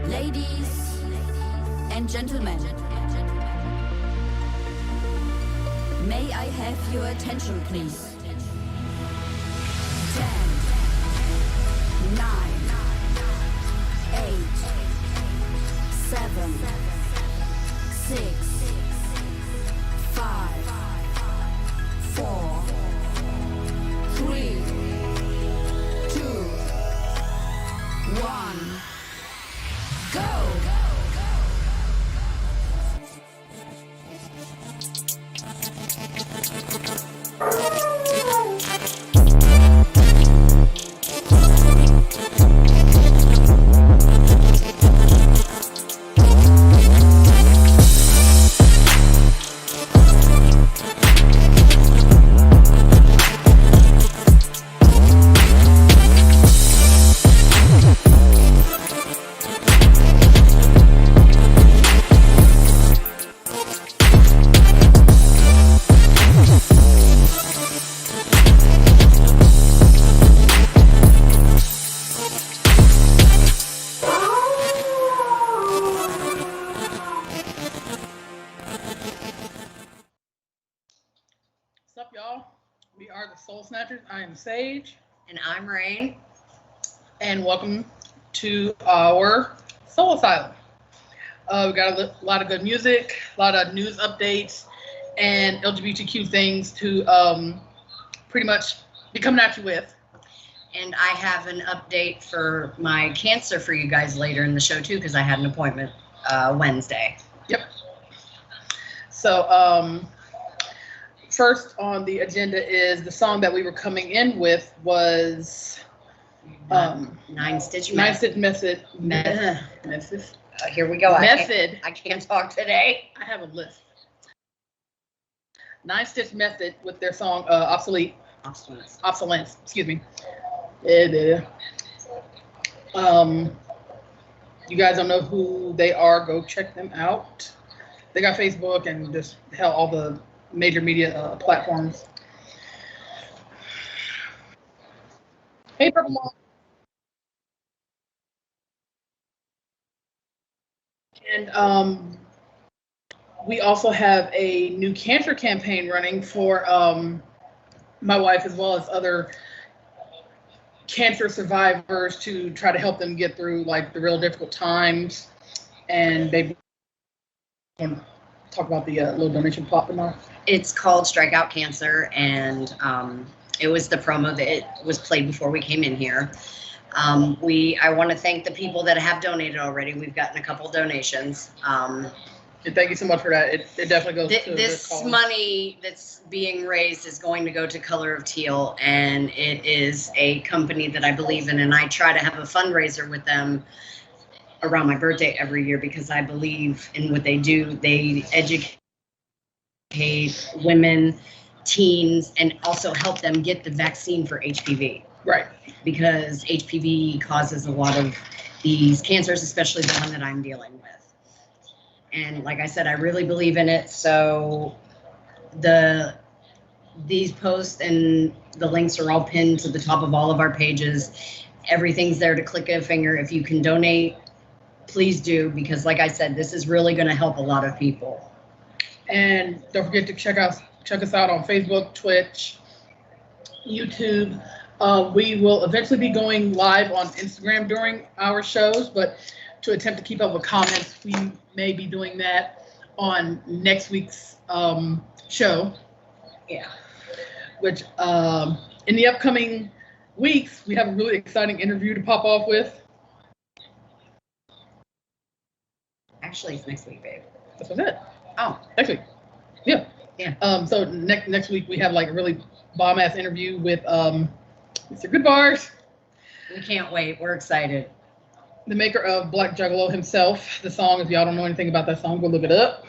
Ladies and gentlemen, may I have your attention, please? 10, 9, 8, 7, 6, 5, 4, 3, 2, 1, go! y'all? We are the Soul Snatchers. I am Sage. And I'm Rain. And welcome to our Soul Asylum. We got a lot of good music, a lot of news updates, and LGBTQ things to pretty much be coming at you with. And I have an update for my cancer for you guys later in the show, too, because I had an appointment Wednesday. Yep. So, first on the agenda is the song that we were coming in with was Nine Stitch Method. Here we go. Method. I can't talk today. I have a list. 9 Stitch Method with their song Obsolete. Obsolence. Excuse me. You guys don't know who they are, go check them out. They got Facebook and just all the major media platforms. Hey, Purple Mom. And we also have a new cancer campaign running for my wife as well as other cancer survivors to try to help them get through like the real difficult times. And they want to talk about the little donation popping off. It's called Strike Out Cancer, and it was the promo that was played before we came in here. I want to thank the people that have donated already. We've gotten a couple donations. And thank you so much for that. It definitely goes to this money that's being raised is going to go to Color of Teal, and it is a company that I believe in, and I try to have a fundraiser with them around my birthday every year because I believe in what they do. They educate women, teens, and also help them get the vaccine for HPV. Right. Because HPV causes a lot of these cancers, especially the one that I'm dealing with. And like I said, I really believe in it. So these posts and the links are all pinned to the top of all of our pages. Everything's there to click a finger. If you can donate, please do, because like I said, this is really going to help a lot of people. And don't forget to check us out on Facebook, Twitch, YouTube. We will eventually be going live on Instagram during our shows, but to attempt to keep up with comments, we may be doing that on next week's show. Yeah. Which in the upcoming weeks, we have a really exciting interview to pop off with. Actually, it's next week, babe. That's what's it. Oh, next week. Yeah. Yeah. So next week we have like a really bomb ass interview with Mr. Goodbars. We can't wait. We're excited. The maker of Black Juggalo himself. The song, if y'all don't know anything about that song, go look it up.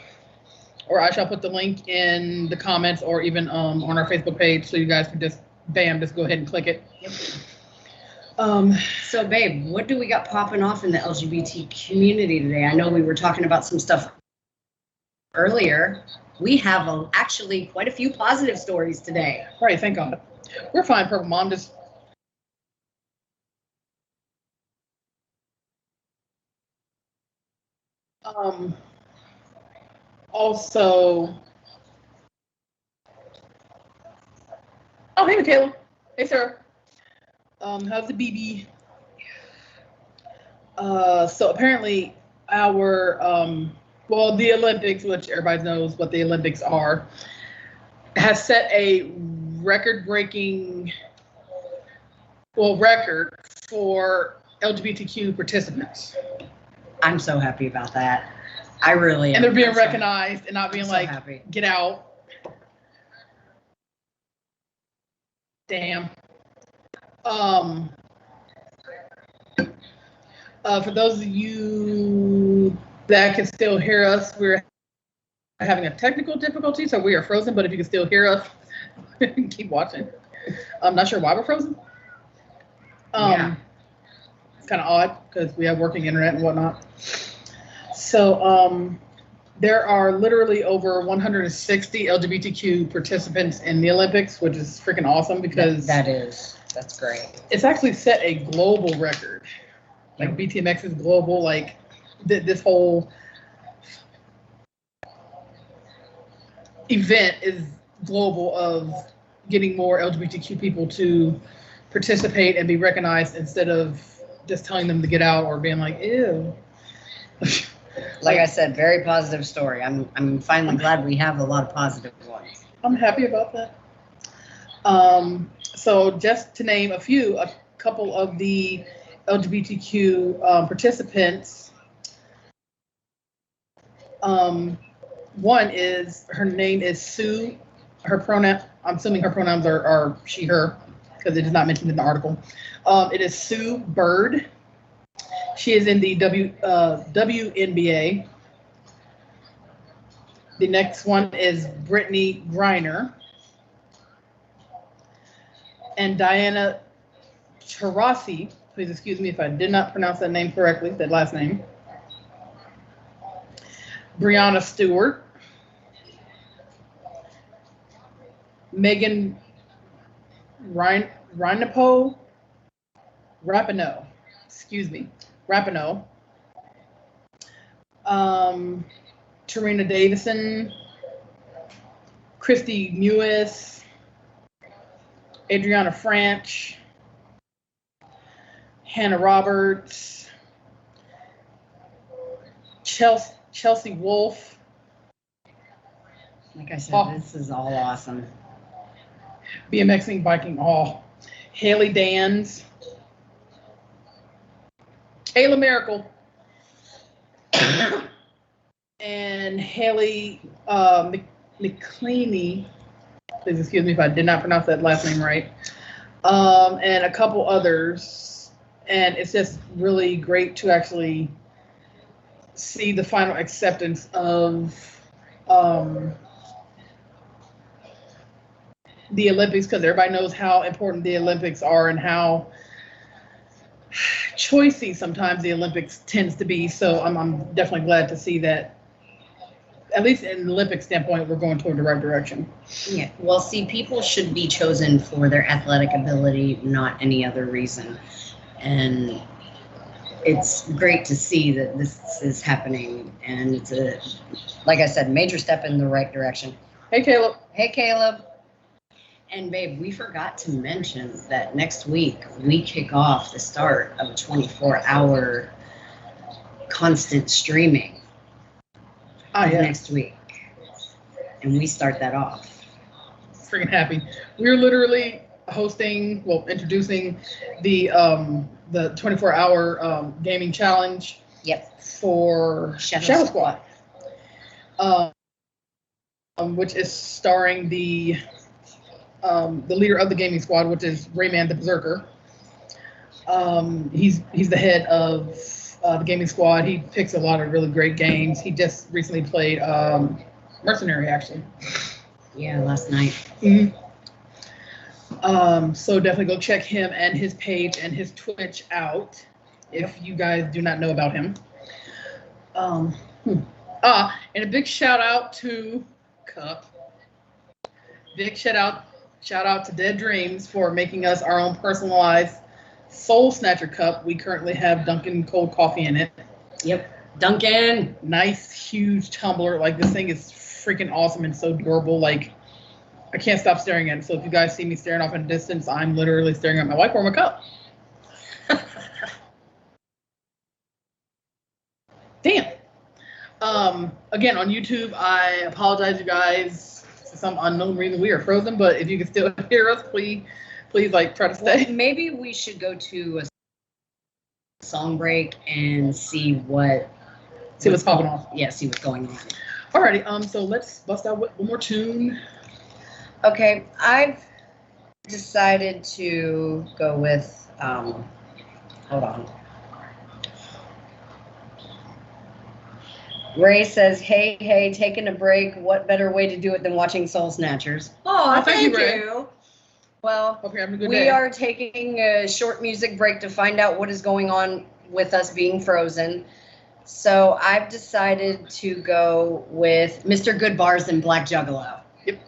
Or I shall put the link in the comments or even on our Facebook page so you guys can just go ahead and click it. Yep. So, babe, what do we got popping off in the LGBT community today? I know we were talking about some stuff earlier. We have actually quite a few positive stories today. Right, thank God. We're fine, Purple Mom. Just also, oh, hey, Michaela. Hey, sir. How's the BB? So apparently our, the Olympics, which everybody knows what the Olympics are, has set a record-breaking, record for LGBTQ participants. I'm so happy about that. I really am. And they're being recognized and not being so like, happy. Get out. Damn. For those of you that can still hear us, we're having a technical difficulty, so we are frozen, but if you can still hear us, keep watching. I'm not sure why we're frozen. Yeah. It's kind of odd because we have working internet and whatnot. So there are literally over 160 LGBTQ participants in the Olympics, which is freaking awesome because that's great. It's actually set a global record. Like BTMX is global, like this whole event is global of getting more LGBTQ people to participate and be recognized instead of just telling them to get out or being like, ew. Like I said, very positive story. I'm finally glad we have a lot of positive ones. I'm happy about that. So just to name a couple of the LGBTQ participants. One is, her name is Sue. Her pronoun, I'm assuming her pronouns are she, her, because it is not mentioned in the article. It is Sue Bird. She is in the WNBA. The next one is Brittany Griner. And Diana Taurasi, please excuse me if I did not pronounce that name correctly, that last name. Brianna Stewart. Megan Rapinoe, excuse me, Rapinoe. Tarina Davison, Christy Mewis, Adriana Franch, Hannah Roberts, Chelsea Wolfe. Like I said, this is all awesome. BMXing, biking, all. Haley Dans, Kayla Miracle, and Haley McCleany. Please excuse me if I did not pronounce that last name right. And a couple others. And it's just really great to actually see the final acceptance of the Olympics, because everybody knows how important the Olympics are and how choicy sometimes the Olympics tends to be. So I'm definitely glad to see that, at least in an Olympic standpoint, we're going toward the right direction. Yeah. Well, see, people should be chosen for their athletic ability, not any other reason. And it's great to see that this is happening. And it's a, like I said, major step in the right direction. Hey, Caleb. Hey, Caleb. And babe, we forgot to mention that next week we kick off the start of a 24-hour constant streaming. Yeah. Next week. And we start that off. Freaking happy. We're literally hosting, introducing the 24-hour gaming challenge. Yep. For Shadow Squad. Which is starring the leader of the gaming squad, which is Rayman the Berserker. He's the head of the gaming squad. He picks a lot of really great games. He just recently played Mercenary, actually. Yeah, last night. Mm-hmm. So definitely go check him and his page and his Twitch out if you guys do not know about him. And a big shout out to Cup. Big shout out to Dead Dreams for making us our own personalized Soul Snatcher cup. We currently have Dunkin' cold coffee in it. Yep. Dunkin'. Nice, huge tumbler. Like, this thing is freaking awesome and so durable. Like, I can't stop staring at it. So if you guys see me staring off in the distance, I'm literally staring at my wife or my cup. Damn. Again, on YouTube, I apologize, you guys. For some unknown reason, we are frozen. But if you can still hear us, please like try to stay. Well, maybe we should go to a song break and see what's popping off. Yeah, see what's going on. Alrighty. So let's bust out one more tune. Okay, I've decided to go with. Hold on. Ray says, hey, taking a break. What better way to do it than watching Soul Snatchers? Oh, thank you, Ray. Well, hope you're having a good we day. are taking a short music break to find out what is going on with us being frozen. So I've decided to go with Mr. Good Bars and Black Juggalo. Yep.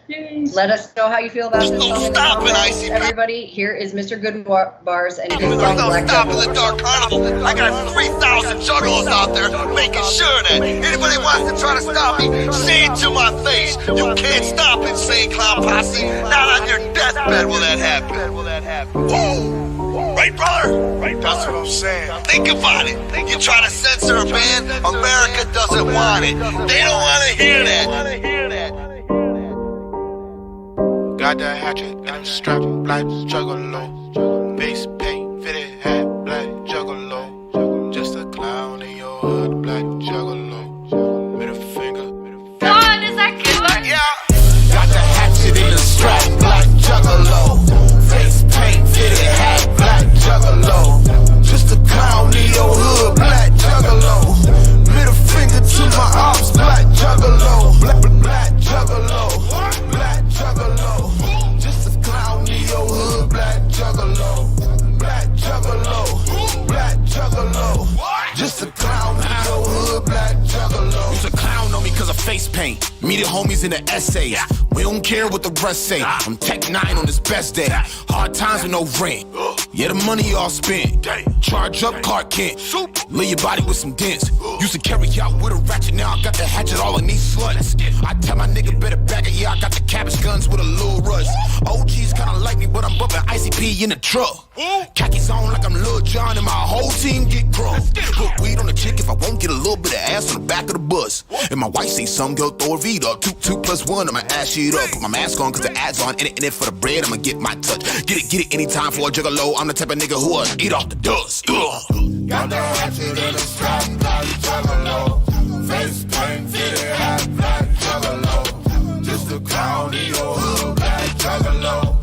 Yay. Let us know how you feel about this Don't song in the stop it, comments, Icy. everybody. Here is Mr. Good Bars and his There's song no Black stopping the Juggalo. dark carnival. I got 3,000 juggalos out there making sure that anybody wants to try to stop me, say it to my face. You can't stop Insane Clown Posse. Not on your deathbed will that happen. Woo! Right, brother? Right, that's what I'm saying. Think about it. You try to censor a band, America doesn't want it. They don't want to hear that. Got that hatchet and I'm strapped, black juggalo. Face paint, fitted hat, black juggalo. Just a clown in your hood, black juggalo. Middle finger. God, is that good? Yeah. Got the hatchet in the strap, black juggalo. Face paint, fitted hat, black juggalo. Just a clown in your hood, black juggalo. Middle finger to my ops, black juggalo. Black juggalo. Black juggalo. Just a clown in your hood, black juggalo. Black juggalo. Black juggalo. Just a clown in your hood, black juggalo. Use a clown on me cause of face paint. Me the homies in the essays. We don't care what the rest say. I'm Tech 9 on this best day. Hard times with no rent. Yeah, the money all spent. Charge up Clark Kent. Lay your body with some dents. Used to carry out with a ratchet. Now I got the hatchet all in these sluts. I tell my nigga better back it. Yeah, I got the cabbage guns with a little rush. OGs kinda like me, but I'm bumping Icy P in the truck. Khakis on like I'm Lil Jon and my whole team get drunk. Put weed on the chick if I won't get a little bit of ass on the back of the bus. And my wife say some girl throw a V up. 2 plus 1, I'ma ass shit up. Put my mask on cause the ad's on. In it for the bread, I'ma get my touch. Get it anytime for a juggalo. I'm the type of nigga who'll eat off the dust. Got the hatchet in the strap, black juggalo. Face paint, fitted hat, black juggalo. Just a clown in your hood, black juggalo.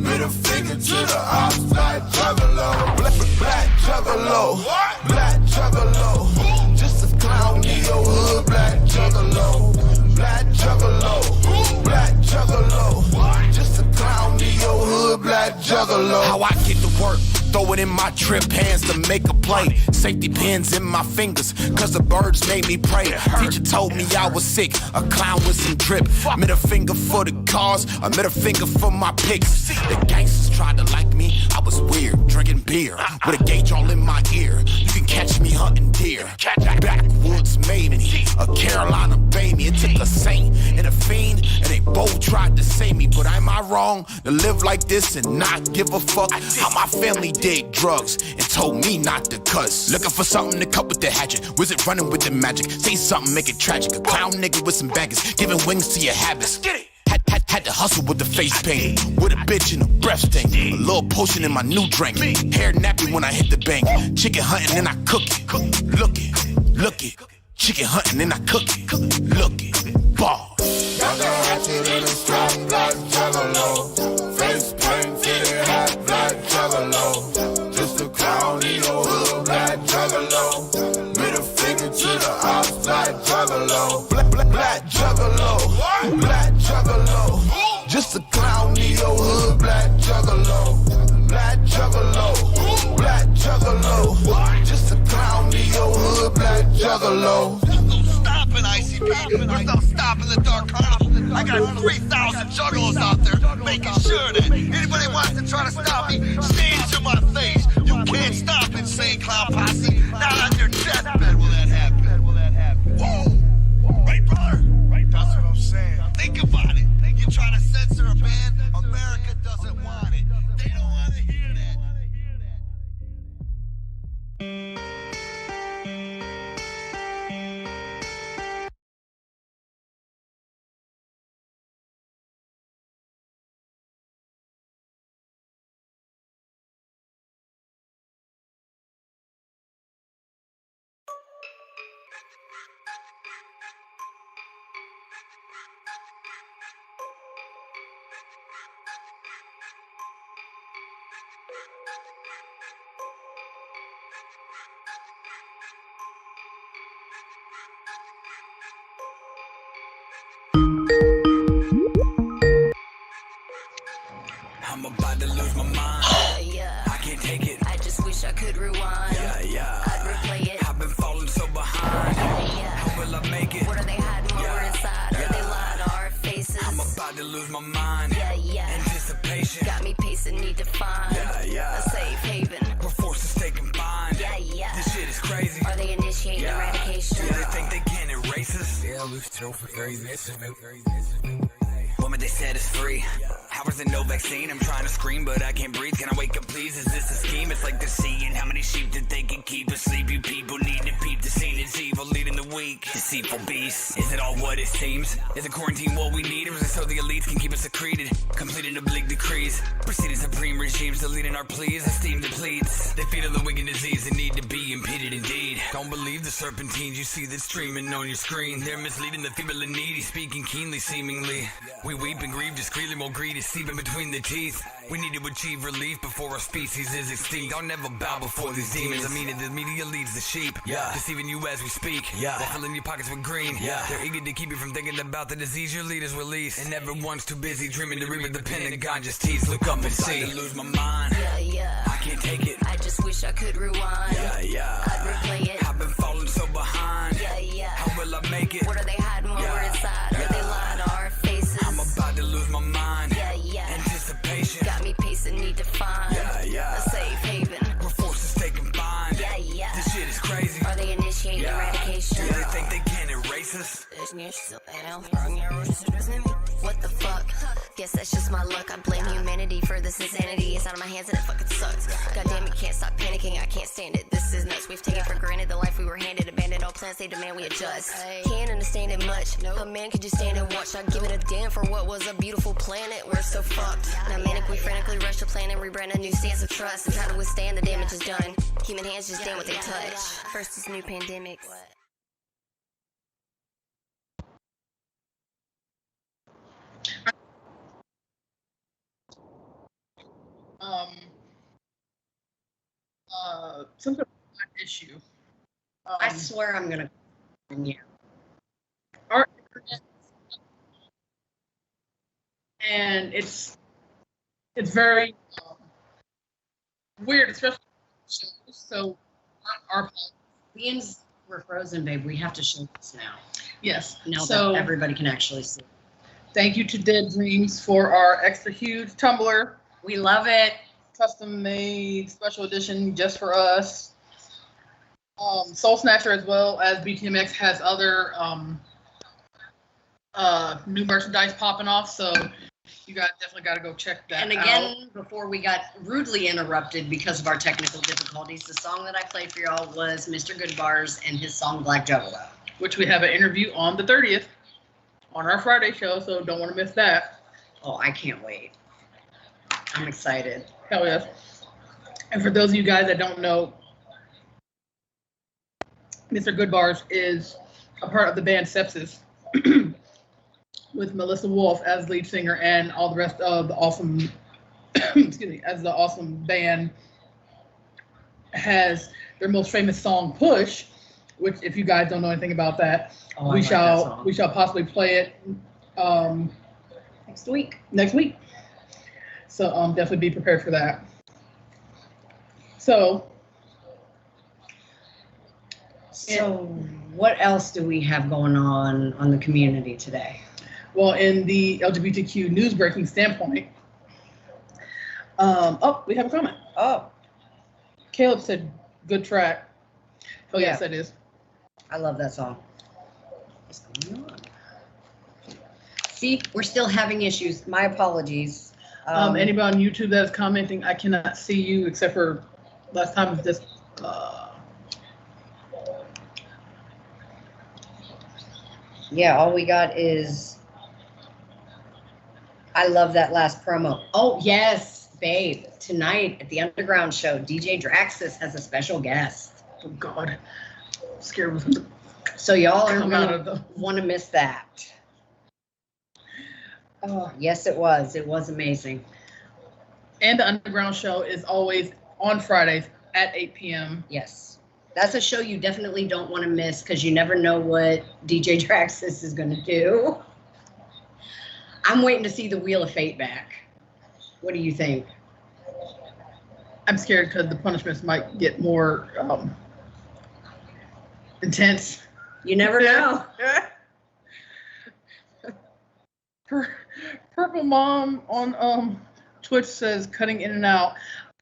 Middle finger to the ops, black juggalo. Black juggalo. Black juggalo. Just a clown in your hood, black juggalo. Black juggalo. Black juggalo. Just a clown in your hood, black juggalo. How I get to work, throw it in my trip hands to make a play. Safety pins in my fingers, cause the birds made me pray. Teacher told me I was sick, a clown with some drip. Middle finger for the cause, a middle finger for my pics. The gangsters tried to like me, I was weird, drinking beer with a gauge all in my ear. You can catch me hunting deer. Backwoods made me, a Carolina baby. It took a saint and a fiend, and they both tried to save me. But am I wrong to live like this and not give a fuck? How my family did drugs and told me not to cuss. Looking for something to cut with the hatchet. Wizard running with the magic. Say something, make it tragic. A clown nigga with some baggage, giving wings to your habits. Get it. Had to hustle with the face paint. With a bitch and a breath stain. A little potion in my new drink. Hair nappy when I hit the bank. Chicken hunting and I cook it. Look it. Chicken hunting and I cook it. Look it. Ball. Got the hatchet in the strap, black juggalo. Face paint, fitted hat, black juggalo. Just a clown in your hood, black juggalo. Middle finger to the ops, black juggalo. Black juggalo. Black juggalo. Just a clown in your hood, black juggalo. Black juggalo. Black juggalo. Just a clown in your hood, black juggalo. Stopping Icy P. There's no stopping the dark carnival. I got 3,000 juggalos out there making sure that anybody wants to try to stop me, say it to my face. You can't stop Insane Clown Posse. Not on your deathbed will that happen. Whoa! Right, brother? Right, that's what I'm saying. Think about it. You try to censor a band, America doesn't want it. They don't want to hear that. I'm about to lose my mind. I can't take it. I just wish I could rewind. I'd replay it. I've been falling so behind. How will I make it? What are they hiding while we're inside? Are they lying to our faces? I'm about to lose my mind. Yeah, yeah. Anticipation. Got me pacing, need to find Yeah. a safe haven. We're forced to stay confined. Yeah, yeah. This shit is crazy. Are they initiating eradication? Do they think they can erase us? Yeah, we've still for craziness. Woman, they said it's free. Hours and no vaccine. I'm trying to scream, but I can't breathe. Can I wake up, please? Is this a scheme? It's like they're seeing how many sheep that they can keep asleep. You people need to peep the scene. It's evil, leading the weak. Deceitful beast. Is it all what it seems? Is a quarantine what we need? Or is it so the elites can keep us secreted? Completing oblique decrees. Proceeding supreme regimes, deleting our pleas. Esteem depletes. They feed on the wicked disease that need to be impeded indeed. Don't believe the serpentines you see that's streaming on your screen. They're misleading the feeble and needy, speaking keenly seemingly. We weep and grieve discreetly while greed is seeping between the teeth. We need to achieve relief before our species is extinct. I'll never bow before these demons. I mean it, the media leads the sheep. Deceiving you as we speak. While filling your pockets with green. They're eager to keep you from thinking about the disease your leaders release. And everyone's too busy dreaming to read what the Pentagon just tease. Look up and see. I lose my mind. Yeah, yeah. I can't take it. I just wish I could rewind. Yeah. I'd replay it. I've been falling so behind. Yeah. How will I make it? What are they hiding while we're inside? Are they lying to our faces? I'm about to lose my mind. Yeah. Anticipation. Got me pacing, need to find a safe haven. We're forced to stay confined. Yeah. This shit is crazy. Are they initiating eradication? Do they think they can erase us? What the fuck? Guess that's just my luck. I blame humanity for this insanity. It's out of my hands and it fucking sucks. God damn it, can't stop panicking. I can't stand it. This is nuts. We've taken for granted the life we were handed. Abandoned all plans, they demand we adjust. Can't understand it much. A man could just stand and watch. Not giving a damn for what was a beautiful planet. We're so fucked. Now manic, we frantically rush the plan and rebrand a new stance of trust. And try to withstand the damage is done. Human hands just damn what they touch. First is new pandemics. Some sort of issue. I swear I'm gonna. Yeah. Our internet, and it's very weird, especially so our Beans were frozen, babe. We have to show this now. yes. Now So that everybody can actually see. thank you to Dead Dreams for our extra huge tumbler, We love it. custom made special edition just for us. Soul Snatcher as well as BTMX has other new merchandise popping off, so you guys definitely got to go check that out. And again, before we got rudely interrupted because of our technical difficulties, the song that I played for y'all was Mr. Goodbars and his song Black Juggalo. Which we have an interview on the 30th on our Friday show, so don't want to miss that. Oh, I can't wait. I'm excited. Hell yes. And for those of you guys that don't know, Mr. Goodbars is a part of the band Sepsis with Melissa Wolf as lead singer and all the rest of the awesome, excuse me, as the awesome band has their most famous song Push, which if you guys don't know anything about that, Oh, I we like that song. shall possibly play it next week. So definitely be prepared for that. So what else do we have going on the community today? well, in the LGBTQ news breaking standpoint, we have a comment. Oh, Caleb said, "Good track." Oh yes, Yeah. that is. I love that song. What's going on? See, we're still having issues. My apologies. Anybody on YouTube that is commenting, I cannot see you except for last time this. Yeah, all we got is, I love that last promo. Oh, yes, babe. Tonight at the Underground show, DJ Draxus has a special guest. Oh God, I'm scared with him. So y'all are Come out going of the. to want to miss that. Oh, yes, it was. It was amazing. And the Underground show is always on Fridays at 8 p.m. Yes. That's a show you definitely don't want to miss because you never know what DJ Draxus is going to do. I'm waiting to see the Wheel of Fate back. What do you think? I'm scared because the punishments might get more intense. You never know. Purple Mom on Twitch says cutting in and out.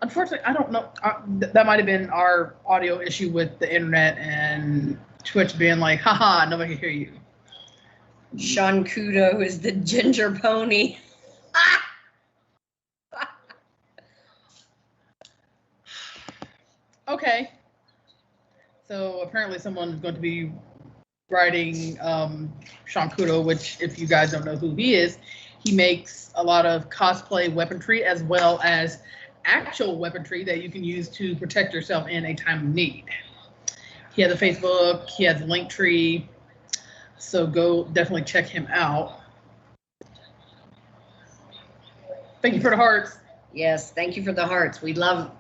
Unfortunately, I don't know. That might have been our audio issue with the internet and Twitch being like, haha, nobody can hear you. Sean Kudo is the ginger pony. Okay. So apparently someone's going to be writing Sean Kudo, which if you guys don't know who he is, he makes a lot of cosplay weaponry as well as actual weaponry that you can use to protect yourself in a time of need. He has a Facebook, he has a Linktree, so go definitely check him out. Thank you for the hearts. Yes, thank you for the hearts. We love.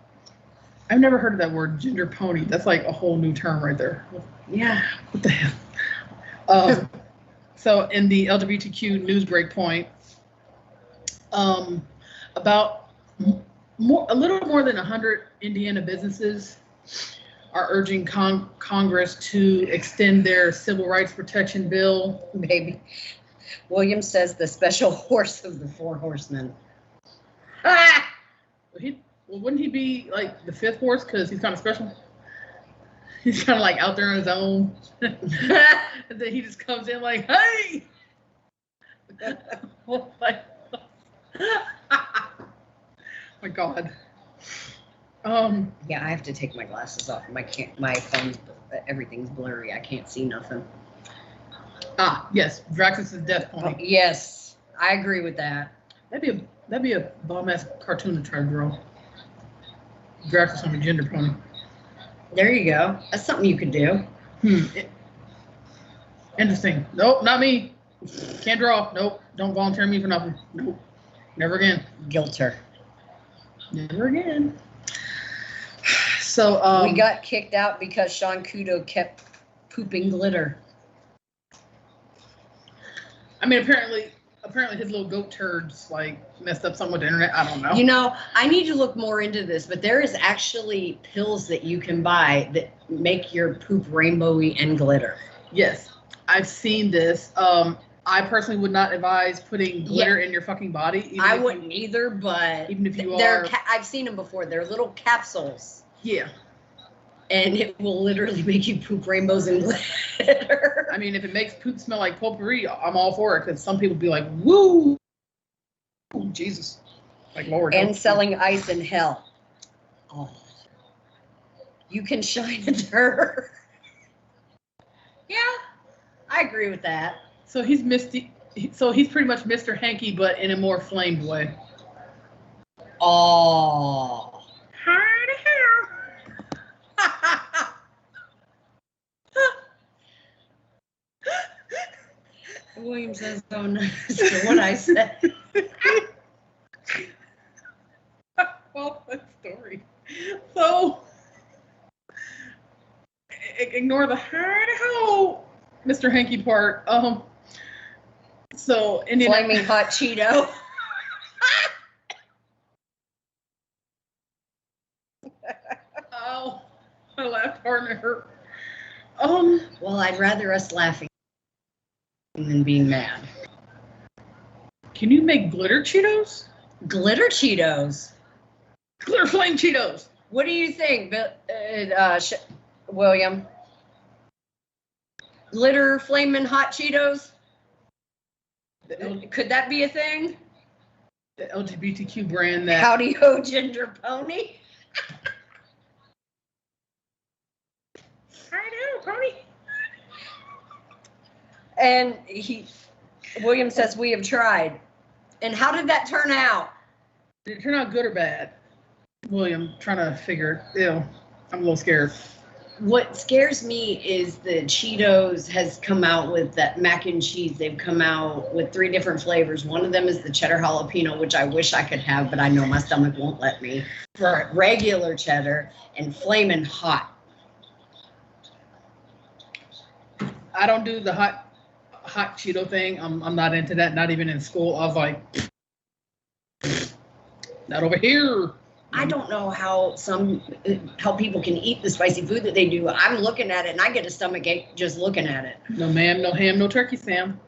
I've never heard of that word, gender pony. That's like a whole new term right there. Yeah. What the hell? So in the LGBTQ news breakpoint, about a little more than 100 Indiana businesses are urging Congress to extend their civil rights protection bill. Baby. William says the special horse of the four horsemen. Wouldn't he be like the fifth horse because he's kind of special? He's kind of like out there on his own. And then he just comes in like, hey! Like, my God. Yeah, I have to take my glasses off. My phone's, everything's blurry. I can't see nothing. Yes, Draxus' death pony. Yes, I agree with that. That'd be a bomb-ass cartoon to try to draw. Draxus on a gender pony. There you go. That's something you could do. Interesting. Nope, not me. Can't draw. Nope. Don't volunteer me for nothing. Nope. Never again. Guilt her. Never again. So we got kicked out because Sean Kudo kept pooping glitter. I mean, apparently his little goat turds like messed up something with the internet. I don't know. You know, I need to look more into this, but there is actually pills that you can buy that make your poop rainbowy and glitter. Yes, I've seen this. I personally would not advise putting glitter in your fucking body. I wouldn't either, but even if you are, I've seen them before. They're little capsules. Yeah. And it will literally make you poop rainbows and glitter. I mean, if it makes poop smell like potpourri, I'm all for it because some people be like, woo, oh, Jesus, like Lord. And selling ice in hell. Oh, you can shine a dirt. Yeah, I agree with that. So he's pretty much Mr. Hanky, but in a more flamed way. Oh. William says, "Oh, nice to what I said." Well, that story. So ignore the Mr. Hanky part. So Flaming hot Cheeto. Oh, I laughed hard and it hurt. Well, I'd rather us laughing than being mad. Can you make glitter Cheetos? Glitter Cheetos. Glitter flame Cheetos. What do you think, William? Glitter flaming hot Cheetos? Could that be a thing? The LGBTQ brand that. Howdy ho, ginger pony. Howdy ho, pony. And William says, we have tried. And how did that turn out? Did it turn out good or bad? William, trying to figure it. I'm a little scared. What scares me is the Cheetos has come out with that mac and cheese. They've come out with 3 different flavors. One of them is the cheddar jalapeno, which I wish I could have, but I know my stomach won't let me. For regular cheddar and flamin' hot. I don't do the hot Cheeto thing. I'm not into that. Not even in school. I was like, not over here. I don't know how people can eat the spicy food that they do. I'm looking at it and I get a stomach ache just looking at it. No ma'am, no ham, no turkey, Sam.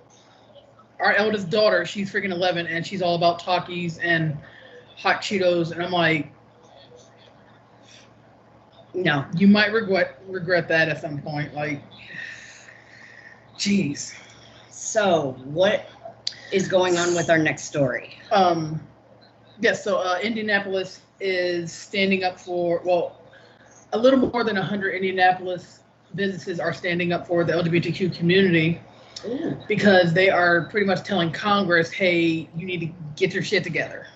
our eldest daughter, she's freaking 11, and she's all about Takis and hot Cheetos, and I'm like, No. you might regret that at some point. Like, jeez. So what is going on with our next story? Yes, so Indianapolis is standing up for, well, a little more than 100 Indianapolis businesses are standing up for the LGBTQ community. Ooh. Because they are pretty much telling Congress, hey, you need to get your shit together.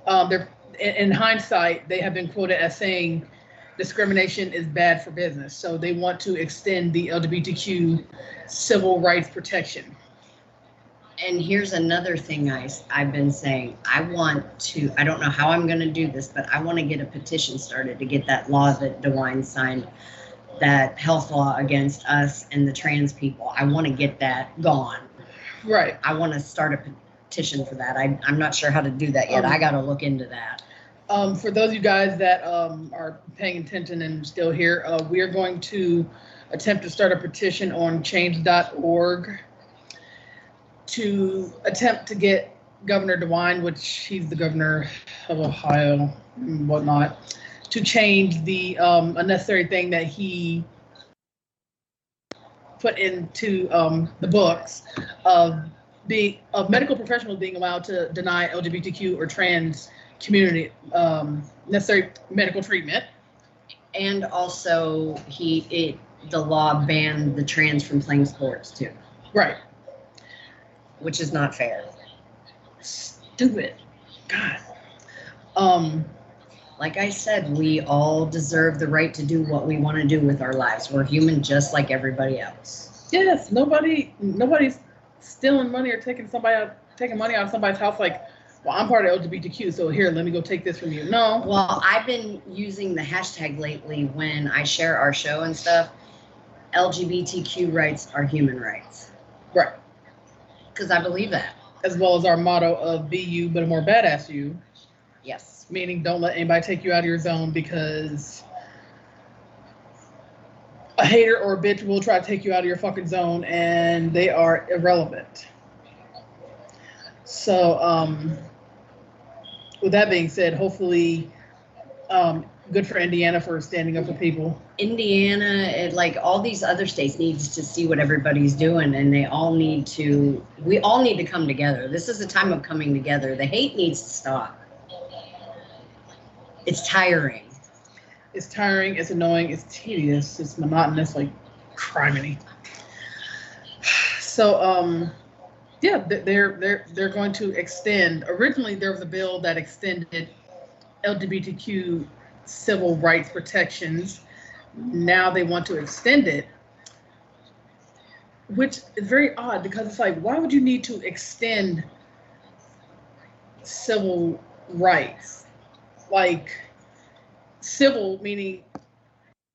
They're, in hindsight, they have been quoted as saying discrimination is bad for business. So they want to extend the LGBTQ civil rights protection. And here's another thing I've been saying. I don't know how I'm going to do this, but I want to get a petition started to get that law that DeWine signed, that health law against us and the trans people. I want to get that gone. Right. I want to start a petition for that. I'm not sure how to do that yet. I got to look into that. For those of you guys that are paying attention and still here, we are going to attempt to start a petition on change.org to attempt to get Governor DeWine, which he's the governor of Ohio and whatnot, to change the unnecessary thing that he put into the books of medical professionals being allowed to deny LGBTQ or trans community necessary medical treatment. And also the law banned the trans from playing sports too. Right. Which is not fair. Stupid. God. Like I said, we all deserve the right to do what we want to do with our lives. We're human just like everybody else. Yes, nobody's stealing money or taking money out of somebody's house like, well, I'm part of LGBTQ, so here, let me go take this from you. No. Well, I've been using the hashtag lately when I share our show and stuff. LGBTQ rights are human rights. Right. Because I believe that. As well as our motto of be you, but a more badass you. Yes. Meaning don't let anybody take you out of your zone because a hater or a bitch will try to take you out of your fucking zone and they are irrelevant. So, with that being said, hopefully, good for Indiana for standing up for people. Indiana, like all these other states, needs to see what everybody's doing, and we all need to come together. This is a time of coming together. The hate needs to stop. It's tiring. It's tiring, it's annoying, it's tedious, it's monotonous, like criminy. So, yeah, they're going to extend. Originally, there was a bill that extended LGBTQ civil rights protections. Now they want to extend it, which is very odd because it's like, why would you need to extend civil rights? Like, civil meaning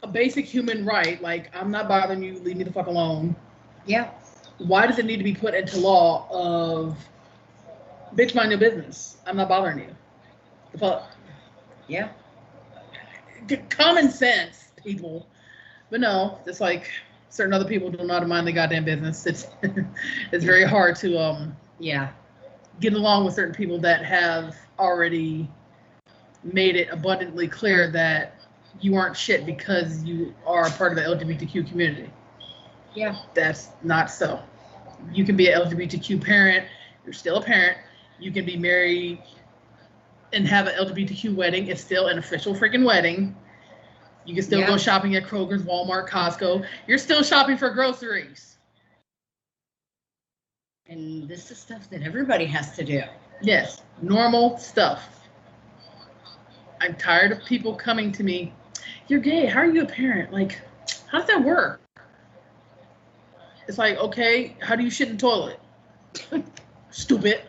a basic human right, like I'm not bothering you, leave me the fuck alone. Yeah. Why does it need to be put into law of bitch, mind your business? I'm not bothering you. The fuck? Yeah. Common sense, people. But no, it's like certain other people do not mind their goddamn business. It's it's very hard to get along with certain people that have already made it abundantly clear that you aren't shit because you are a part of the LGBTQ community. Yeah. That's not so. You can be an LGBTQ parent. You're still a parent. You can be married and have an LGBTQ wedding. It's still an official freaking wedding. You can still go shopping at Kroger's, Walmart, Costco. You're still shopping for groceries. And this is stuff that everybody has to do. Yes, normal stuff. I'm tired of people coming to me, you're gay, how are you a parent? Like, how does that work? It's like, okay, how do you shit in the toilet? Stupid.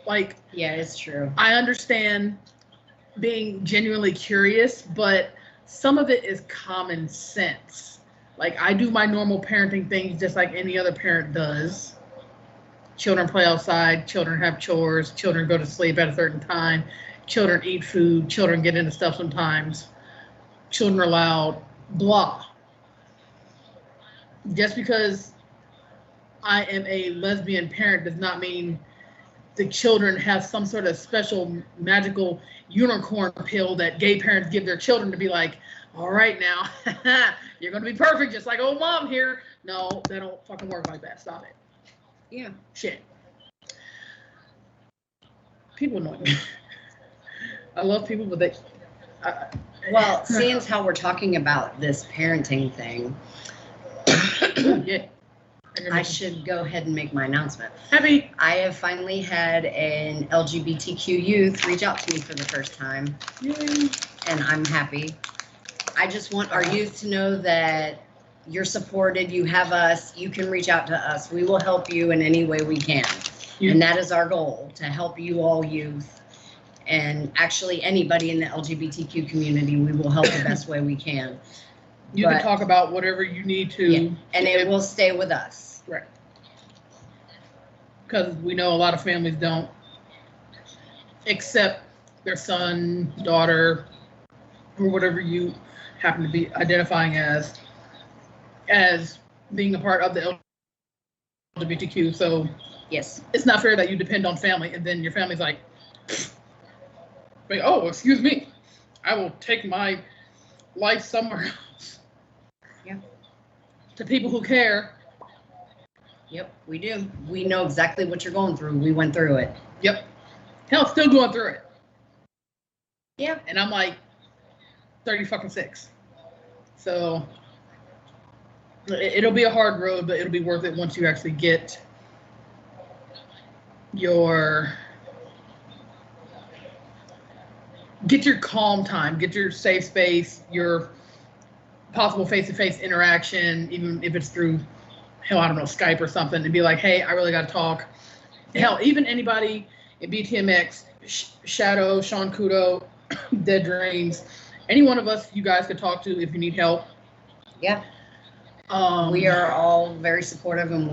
Like, yeah, it's true. I understand being genuinely curious, but some of it is common sense. Like, I do my normal parenting things just like any other parent does. Children play outside, children have chores, children go to sleep at a certain time, children eat food, children get into stuff sometimes, children are loud, blah. Just because I am a lesbian parent does not mean the children have some sort of special magical unicorn pill that gay parents give their children to be like, all right now, you're gonna be perfect just like old mom here. No, that don't fucking work like that. Stop it. Yeah. Shit. People annoy me. I love people, but they. Well, seeing as how we're talking about this parenting thing, Yeah. I should go ahead and make my announcement. Happy. I have finally had an LGBTQ youth reach out to me for the first time, Yay. and I'm happy. I just want our youth to know that you're supported, you have us, you can reach out to us. We will help you in any way we can. And that is our goal, to help you all youth. And actually anybody in the LGBTQ community, we will help the best way we can. You can talk about whatever you need to. Yeah, and it will stay with us. Right. Because we know a lot of families don't accept their son, daughter, or whatever you happen to be identifying as being a part of the LGBTQ. So yes, it's not fair that you depend on family and then your family's like, oh, excuse me, I will take my life somewhere else. Yeah. To people who care. Yep, we do. We know exactly what you're going through. We went through it. Yep. Hell, still going through it. Yeah. And I'm like 36. So it'll be a hard road, but it'll be worth it once you actually get your calm time, get your safe space, your possible face-to-face interaction, even if it's through, hell, I don't know, Skype or something, and be like, hey, I really got to talk. Hell, even anybody in BTMX, Shadow, Sean Kudo, Dead Dreams, any one of us you guys could talk to if you need help. Yeah. We are all very supportive, and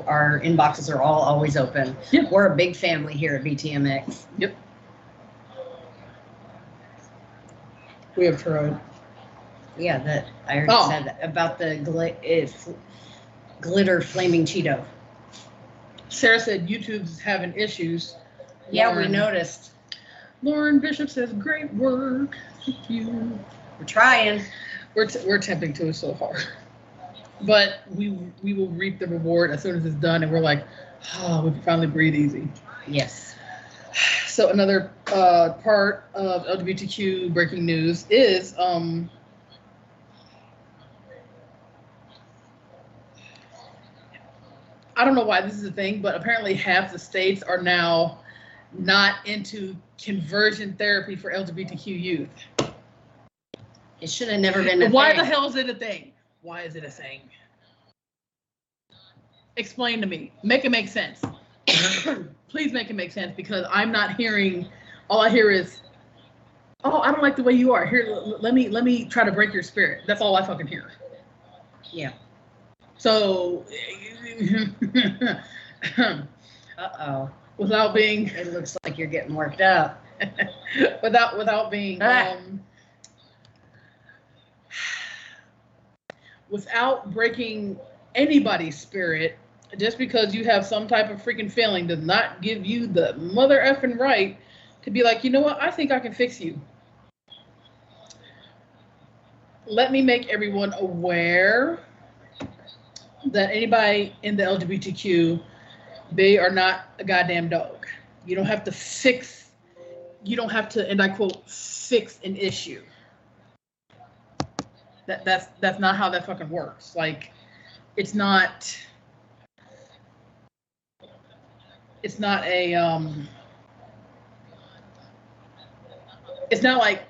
our inboxes are all always open. Yeah. We're a big family here at BTMX. Yep. We have tried. Yeah, that I already said that about the glitter flaming Cheeto. Sarah said YouTube's having issues. Yeah, we noticed. Lauren Bishop says, great work. Thank you. We're trying. We're attempting to so hard. But we will reap the reward as soon as it's done, and we're like, oh, we can finally breathe easy. Yes. So another part of LGBTQ breaking news is I don't know why this is a thing, but apparently half the states are now not into conversion therapy for LGBTQ youth. It should have never been a Why thing. the hell is it a thing? Why is it a thing? Explain to me. Make it make sense. Please make it make sense, because I'm not hearing, all I hear is, oh, I don't like the way you are. Here, let me try to break your spirit. That's all I fucking hear. Yeah. So, Uh-oh. without being, It looks like you're getting worked up. without being, without breaking anybody's spirit, just because you have some type of freaking feeling does not give you the mother effing right to be like, you know what, I think I can fix you. Let me make everyone aware that anybody in the LGBTQ, they are not a goddamn dog. You don't have to fix, you don't have to, and I quote, fix an issue. That's not how that fucking works. Like, it's not a it's not like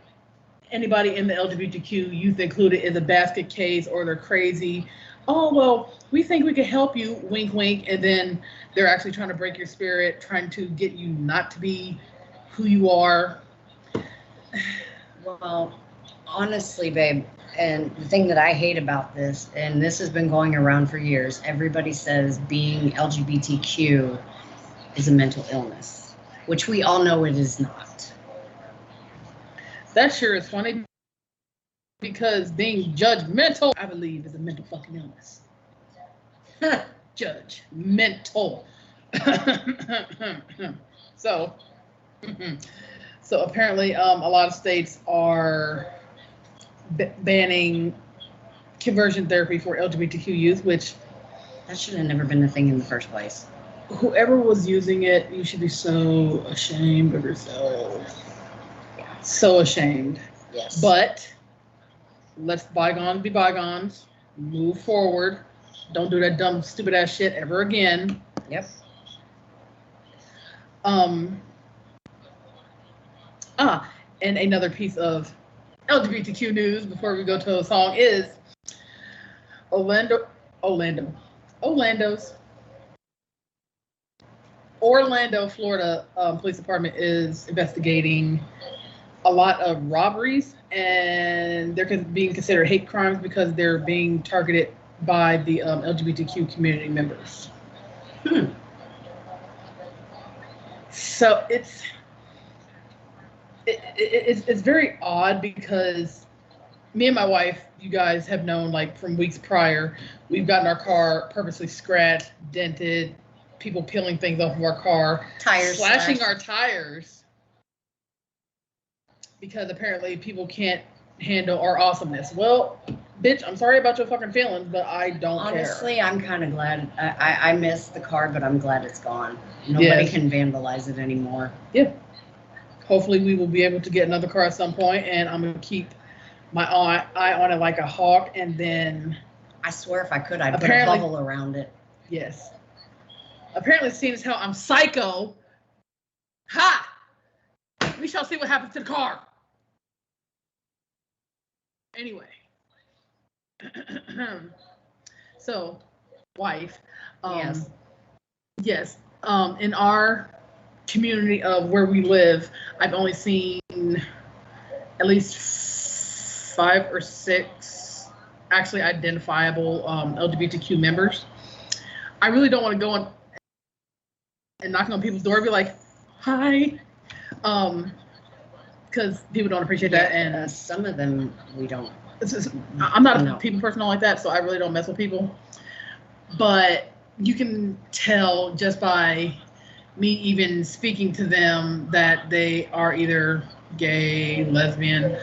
anybody in the LGBTQ youth included is a basket case or they're crazy. Oh, well, we think we can help you, wink, wink, and then they're actually trying to break your spirit, trying to get you not to be who you are. Well, honestly, babe, and the thing that I hate about this, and this has been going around for years, everybody says being LGBTQ is a mental illness, which we all know it is not. That sure is funny, because being judgmental, I believe, is a mental fucking illness. judgmental. So, so apparently, a lot of states are banning conversion therapy for LGBTQ youth, which That should have never been a thing in the first place. whoever was using it, you should be so ashamed of yourself. So ashamed. Yes. But let's bygones be bygones. Move forward. Don't do that dumb, stupid ass shit ever again. Yep. And another piece of LGBTQ news before we go to a song is Orlando, Florida Police Department is investigating a lot of robberies, and they're being considered hate crimes because they're being targeted by the LGBTQ community members. So it's very odd because me and my wife, you guys have known, like from weeks prior, we've gotten our car purposely scratched, dented, people peeling things off of our car, Tires slashing our tires because apparently people can't handle our awesomeness. Well, bitch, I'm sorry about your fucking feelings, but I don't care. Honestly, I'm kind of glad. I miss the car, but I'm glad it's gone. Nobody can vandalize it anymore. Yeah. Hopefully we will be able to get another car at some point, and I'm going to keep my eye on it like a hawk, and then... I swear if I could, I'd put a bubble around it. Yes. Apparently, seeing as how I'm psycho, ha! We shall see what happens to the car. Anyway. So, wife. Yes. Yes. In our community of where we live, I've only seen at least 5 or 6 actually identifiable LGBTQ members. I really don't want to go on and knocking on people's door and be like, hi, because people don't appreciate that. And some of them we don't. I'm not a people person like that, so I really don't mess with people. But you can tell just by me even speaking to them that they are either gay, lesbian.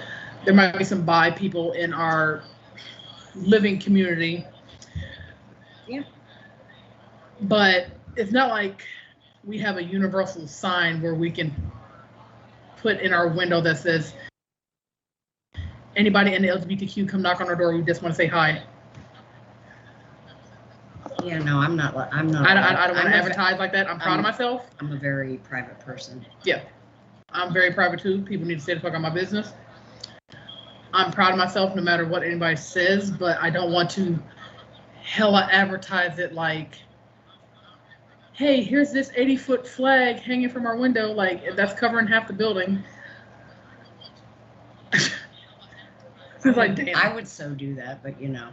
There might be some bi people in our living community. Yeah. But it's not like we have a universal sign where we can put in our window that says, anybody in the LGBTQ, come knock on our door. We just want to say hi. Yeah, no, I'm not. I don't want to advertise like that. I'm proud of myself. I'm a very private person. Yeah, I'm very private too. People need to stay the fuck out of my business. I'm proud of myself no matter what anybody says, but I don't want to hella advertise it like, hey, here's this 80-foot flag hanging from our window. Like, that's covering half the building. It's like, damn. I would so do that, but you know.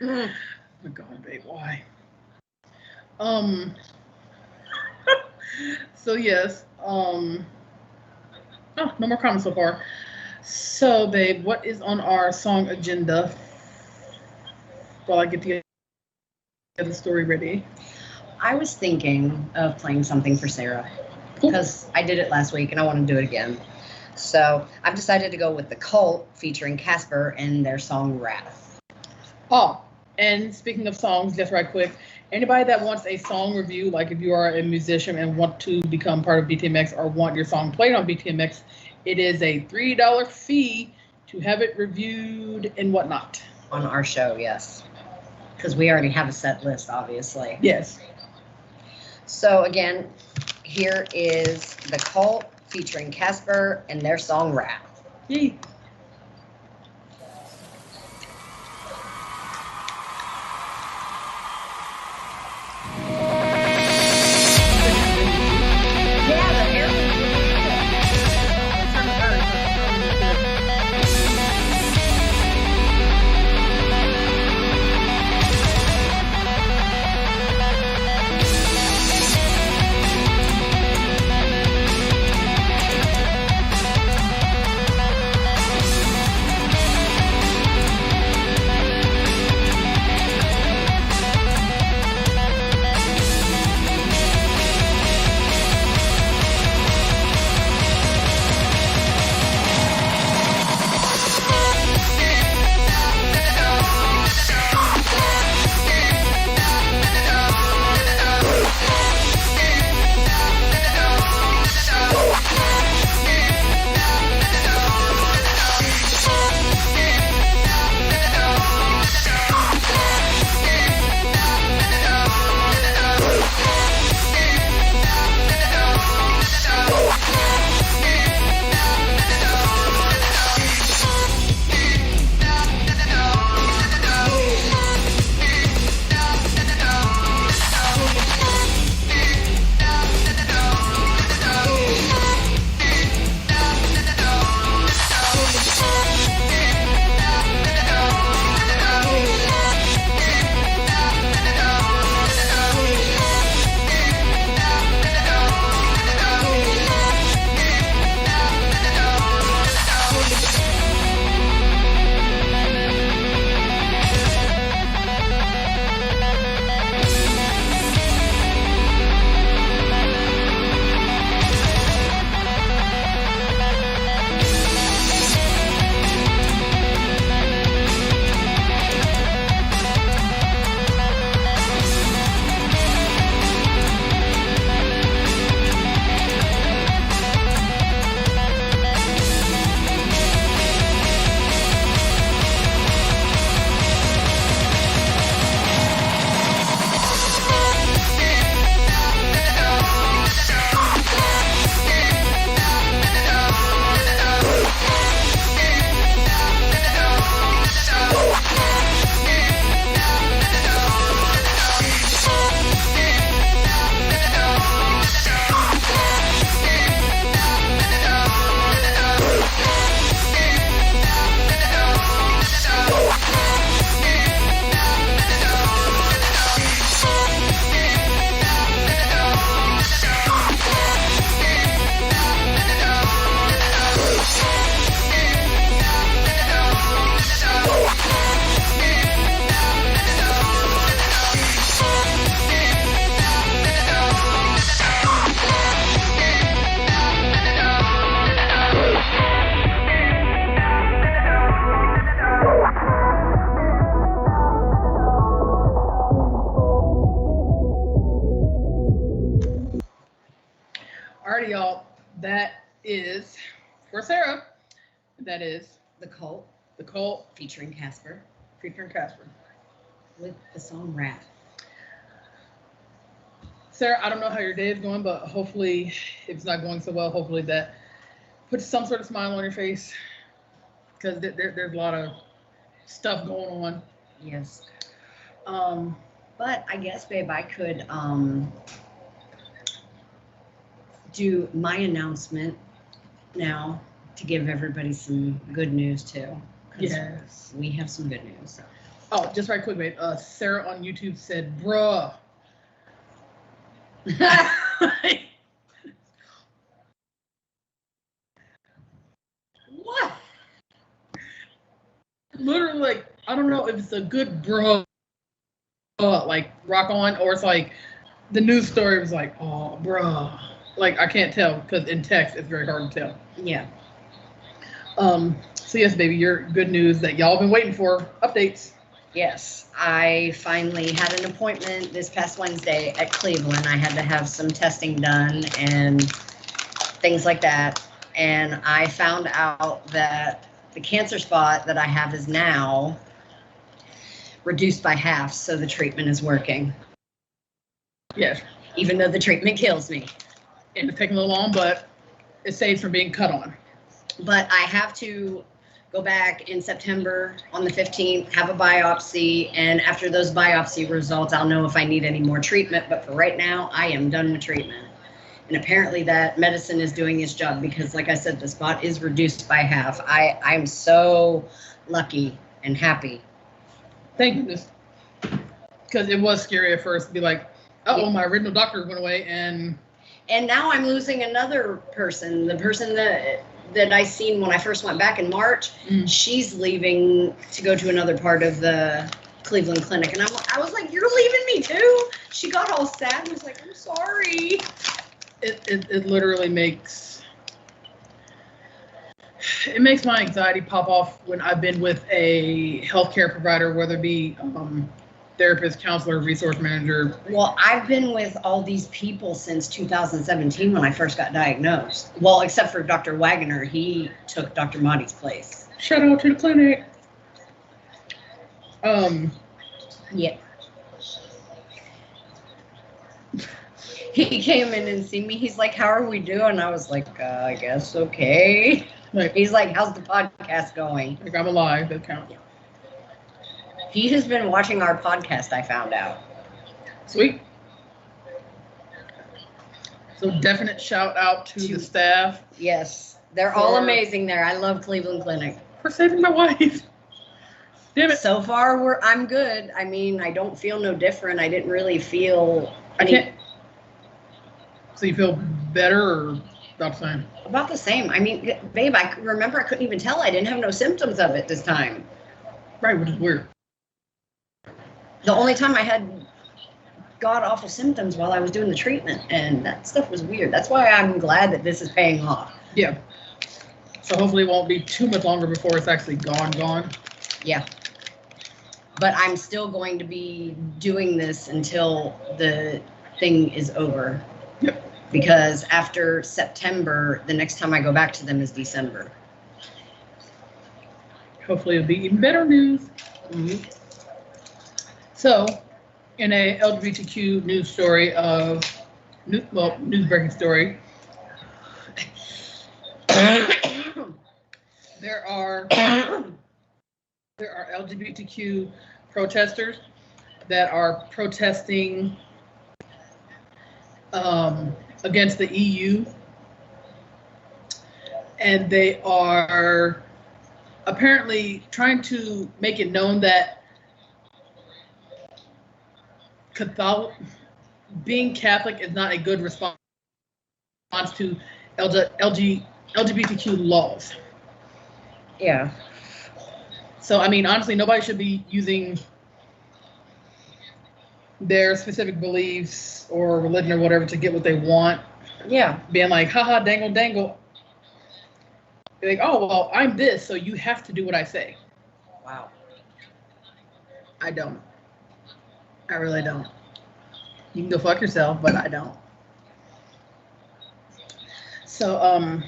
Oh my God, babe, why? So yes, oh, no more comments so far. So, babe, what is on our song agenda while I get the story ready? I was thinking of playing something for Sarah because I did it last week and I want to do it again. So I've decided to go with The Cult featuring Casper and their song Wrath. Oh, and speaking of songs, just right quick, anybody that wants a song review, like if you are a musician and want to become part of BTMX or want your song played on BTMX, it is a $3 fee to have it reviewed and whatnot. On our show, yes. Because we already have a set list, obviously. Yes. So again, here is The Cult featuring Casper and their song Wrath. Yay. Alrighty, y'all. That is for Sarah. That is The Cult the Cult featuring Casper featuring Casper. with the song Rat. Sarah, I don't know how your day is going, but hopefully, if it's not going so well, hopefully that puts some sort of smile on your face, because there's a lot of stuff going on. Yes. Um, But I guess, babe, I could do my announcement now to give everybody some good news too. 'Cause yes. we have some good news. Oh, just right quick, babe. Sarah on YouTube said, "Bruh." What? Literally, like, I don't know if it's a good bruh, like rock on, or it's like the news story was like, "Oh, bruh." Like, I can't tell because in text it's very hard to tell. Yeah. So yes, baby, your good news that y'all been waiting for, updates. Yes, I finally had an appointment this past Wednesday at Cleveland. I had to have some testing done and things like that. And I found out that the cancer spot that I have is now reduced by half, so the treatment is working. Yes, Even though the treatment kills me. and it's taking a little long, but it saves from being cut on. But I have to go back in September on the 15th, have a biopsy, and after those biopsy results, I'll know if I need any more treatment. But for right now, I am done with treatment. And apparently that medicine is doing its job because, like I said, the spot is reduced by half. I'm so lucky and happy. Thank goodness. Because it was scary at first to be like, oh, my original doctor went away, and now I'm losing another person. The person that I seen when I first went back in March, she's leaving to go to another part of the Cleveland clinic. And I was like, you're leaving me too? She got all sad and was like, I'm sorry. it literally makes my anxiety pop off when I've been with a healthcare provider, whether it be therapist, counselor, resource manager. Well, I've been with all these people since 2017 when I first got diagnosed. Well, except for Dr. Wagner, he took Dr. Mahdi's place. Shout out to the clinic. Yeah. He came in and seen me. He's like, how are we doing? I was like, I guess okay. Like, He's like, how's the podcast going? like I'm alive, that counts. He has been watching our podcast, I found out. Sweet. So definite shout out to the staff. Yes, they're all amazing there. I love Cleveland Clinic. For saving my wife. Damn it. So far, I'm good. I mean, I don't feel no different. I didn't really feel So you feel better or about the same? about the same. I mean, babe, I remember I couldn't even tell. I didn't have no symptoms of it this time. Right, which is weird. The only time I had god awful symptoms while I was doing the treatment, and that stuff was weird. That's why I'm glad that this is paying off. Yeah. So hopefully it won't be too much longer before it's actually gone. Yeah. But I'm still going to be doing this until the thing is over. Yep. Because after September, the next time I go back to them is December. Hopefully it'll be even better news. Mm-hmm. So, in a LGBTQ news story news-breaking story, there are LGBTQ protesters that are protesting against the EU, and they are apparently trying to make it known that being Catholic is not a good response to LGBTQ laws. Yeah. So, I mean, honestly, nobody should be using their specific beliefs or religion or whatever to get what they want. Yeah. Being like, haha, dangle, dangle. Be like, oh, well, I'm this, so you have to do what I say. Wow. I don't. I really don't. You can go fuck yourself, but I don't. So,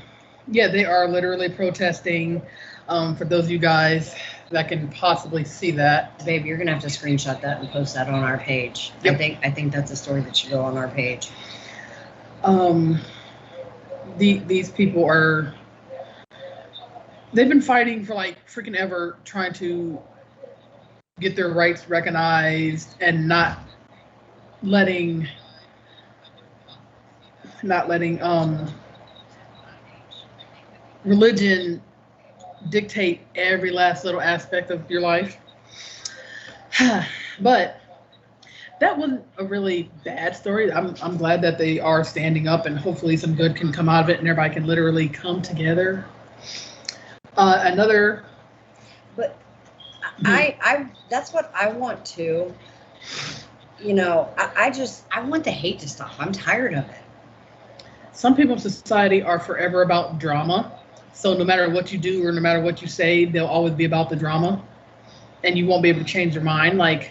yeah, they are literally protesting. For those of you guys that can possibly see that. Babe, you're gonna have to screenshot that and post that on our page. Yep. I think that's a story that should go on our page. These people are, they've been fighting for like freaking ever, trying to get their rights recognized and not letting religion dictate every last little aspect of your life. But that wasn't a really bad story. I'm glad that they are standing up, and hopefully some good can come out of it and everybody can literally come together. Another. But I that's what I want to. You know, I want the hate to stop. I'm tired of it. Some people in society are forever about drama. So no matter what you do or no matter what you say, they'll always be about the drama. And you won't be able to change their mind. Like,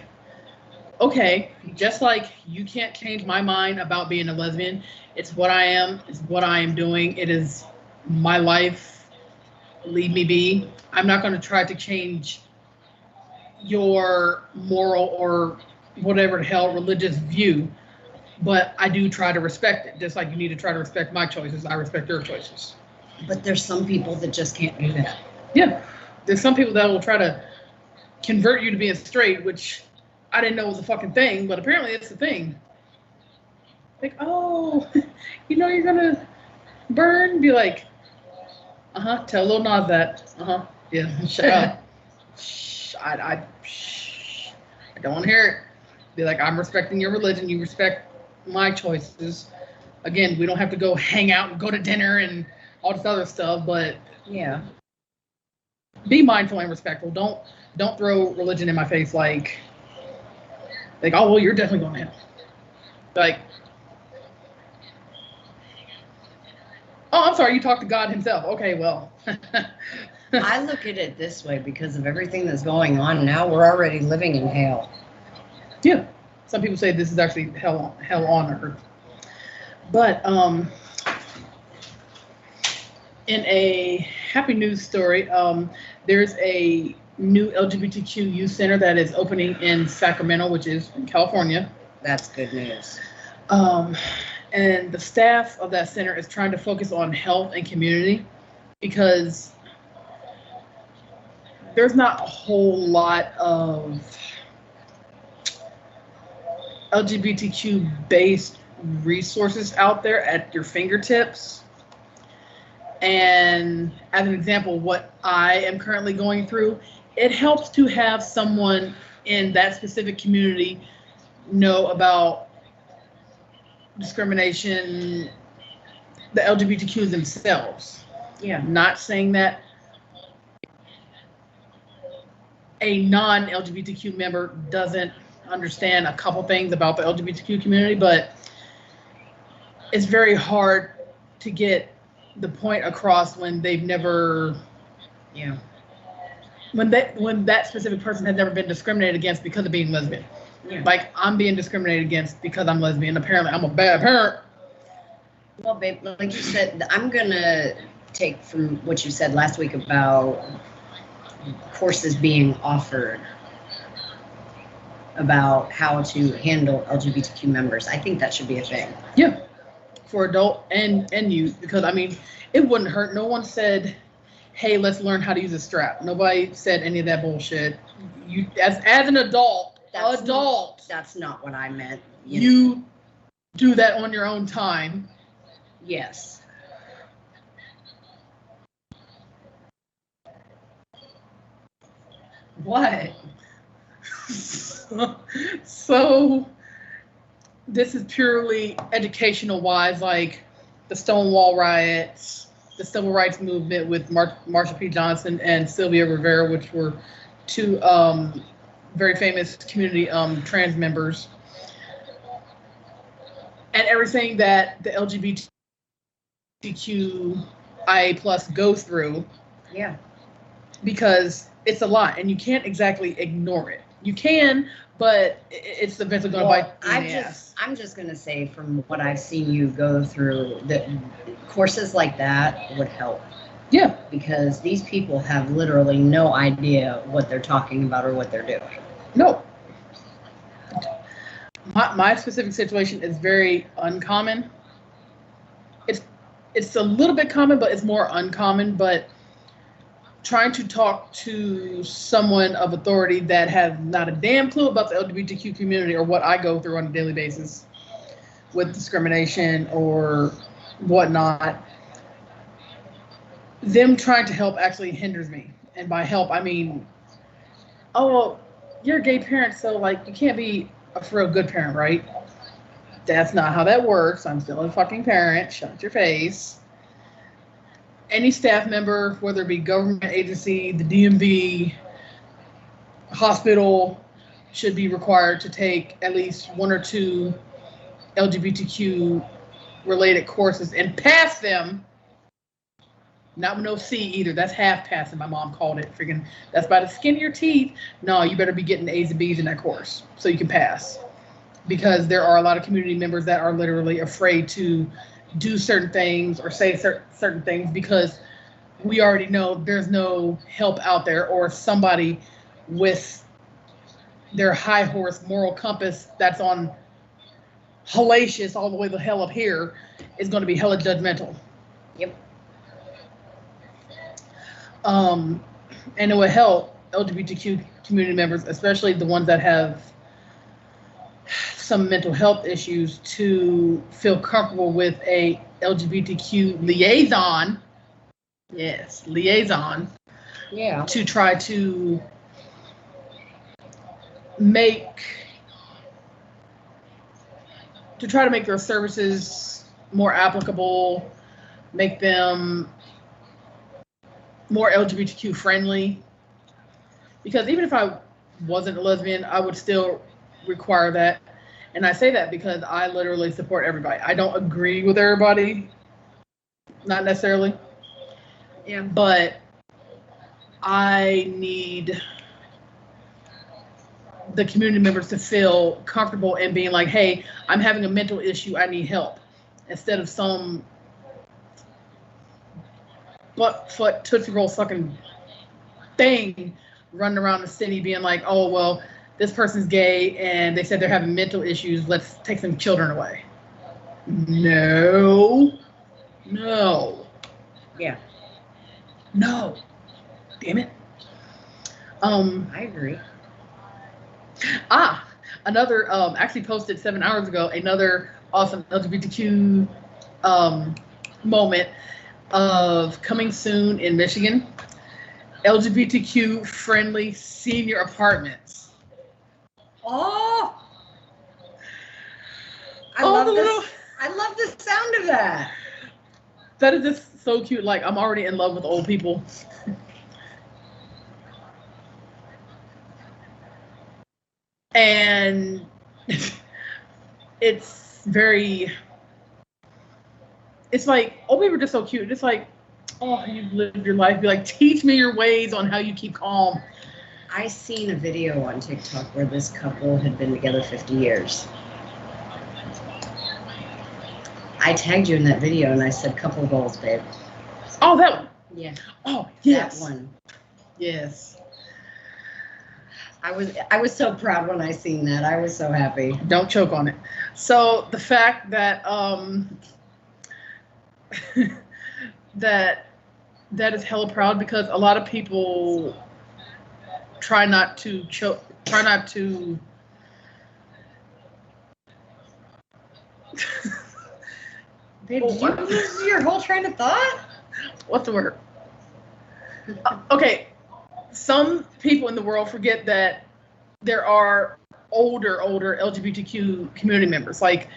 okay, just like you can't change my mind about being a lesbian. It's what I am. It's what I am doing. It is my life. Leave me be. I'm not going to try to change your moral or whatever the hell religious view. But I do try to respect it. Just like you need to try to respect my choices. I respect your choices. But there's some people that just can't do that. Yeah. There's some people that will try to convert you to being straight, which I didn't know was a fucking thing, but apparently it's a thing. Like, oh, you know you're gonna burn? Be like, tell Lil Nas that. Yeah, shut up. Shh, I don't want to hear it. Be like, I'm respecting your religion, you respect my choices. Again, we don't have to go hang out and go to dinner and all this other stuff, but yeah, be mindful and respectful. Don't throw religion in my face like, oh, well, you're definitely going to hell. Like, oh, I'm sorry, you talked to God himself. Okay, well. I look at it this way because of everything that's going on now. We're already living in hell. Yeah, some people say this is actually hell on earth. But in a happy news story, there's a new LGBTQ youth center that is opening in Sacramento, which is in California. That's good news. And the staff of that center is trying to focus on health and community because there's not a whole lot of LGBTQ-based resources out there at your fingertips. And as an example, what I am currently going through, it helps to have someone in that specific community know about discrimination, the LGBTQs themselves. Yeah. Not saying that a non-LGBTQ member doesn't understand a couple things about the LGBTQ community, but it's very hard to get the point across when they've never, when that specific person has never been discriminated against because of being lesbian. Yeah. Like, I'm being discriminated against because I'm lesbian. Apparently, I'm a bad parent. Well, babe, like you said, I'm gonna take from what you said last week about courses being offered about how to handle LGBTQ members. I think that should be a thing. Yeah, for adult and youth, because I mean, it wouldn't hurt. No one said, "Hey, let's learn how to use a strap." Nobody said any of that bullshit. You, as an adult, That's not what I meant. You do that on your own time. Yes. What? So this is purely educational wise, like the Stonewall riots, the civil rights movement with Marsha P. Johnson and Sylvia Rivera, which were two very famous community trans members, and everything that the LGBTQIA+ goes through. Yeah. Because it's a lot and you can't exactly ignore it. You can, but it's eventually going to bite you in the ass. I'm just gonna say, from what I've seen you go through, that courses like that would help. Yeah. Because these people have literally no idea what they're talking about or what they're doing. No. My specific situation is very uncommon. It's a little bit common, but it's more uncommon. But trying to talk to someone of authority that has not a damn clue about the LGBTQ community or what I go through on a daily basis with discrimination or whatnot, them trying to help actually hinders me. And by help, I mean, oh, well, you're a gay parent, so like you can't be a real good parent, right? That's not how that works. I'm still a fucking parent. Shut your face. Any staff member, whether it be government agency, the DMV, hospital, should be required to take at least 1 or 2 LGBTQ related courses and pass them. Not with no C either. That's half passing. My mom called it. Freaking, that's by the skin of your teeth. No, you better be getting A's and B's in that course so you can pass. Because there are a lot of community members that are literally afraid to do certain things or say certain things because we already know there's no help out there, or somebody with their high horse moral compass that's on hellacious all the way the hell up here is going to be hella judgmental. Yep. And it would help LGBTQ community members, especially the ones that have some mental health issues, to feel comfortable with a LGBTQ liaison. Yes, liaison. Yeah. To try to make their services more applicable, make them more LGBTQ friendly. Because even if I wasn't a lesbian, I would still require that. And I say that because I literally support everybody. I don't agree with everybody, not necessarily. Yeah. But I need the community members to feel comfortable in being like, hey, I'm having a mental issue, I need help. Instead of some butt-foot Tootsie Roll sucking thing running around the city being like, oh, well, this person's gay and they said they're having mental issues, let's take some children away. No. Yeah. No. Damn it. I agree. Another, actually posted 7 hours ago, another awesome LGBTQ moment of coming soon in Michigan. LGBTQ friendly senior apartments. Oh, I love the sound of that. That is just so cute. Like, I'm already in love with old people. And it's like, old people are just so cute. It's like, oh, you've lived your life. Be like, teach me your ways on how you keep calm. I seen a video on TikTok where this couple had been together 50 years. I tagged you in that video and I said, couple goals, babe. Oh, that one. Yeah. Oh, yes. That one. Yes. I was so proud when I seen that. I was so happy. Don't choke on it. So the fact that that is hella proud, because a lot of people try not to Babe, did you lose your whole train of thought? What's the word? Okay, some people in the world forget that there are older LGBTQ community members. Like,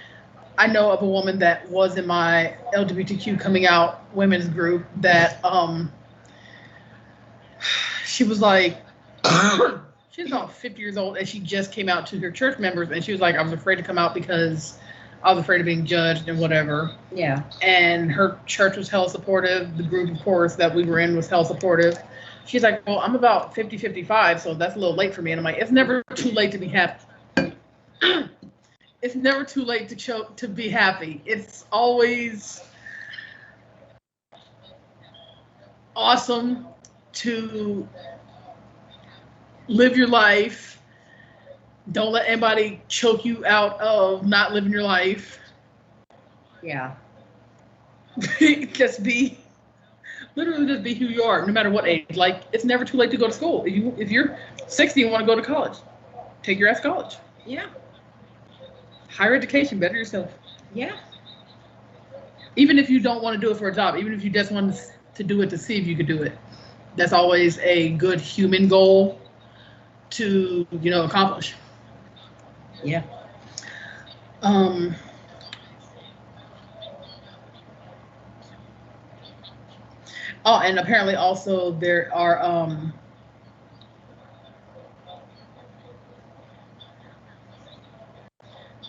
I know of a woman that was in my LGBTQ coming out women's group that she was like, she's about 50 years old, and she just came out to her church members, and she was like, I was afraid to come out because I was afraid of being judged and whatever. Yeah. And her church was hella supportive. The group, of course, that we were in was hella supportive. She's like, well, I'm about 50, 55, so that's a little late for me. And I'm like, it's never too late to be happy. It's never too late to be happy. It's always awesome to live your life. Don't let anybody choke you out of not living your life. Yeah. Literally just be who you are, no matter what age. Like, it's never too late to go to school. If you're 60 and want to go to college, take your ass to college. Yeah. Higher education, better yourself. Yeah. Even if you don't want to do it for a job, even if you just want to do it to see if you could do it, that's always a good human goal to, accomplish. Yeah. Oh, and apparently also there are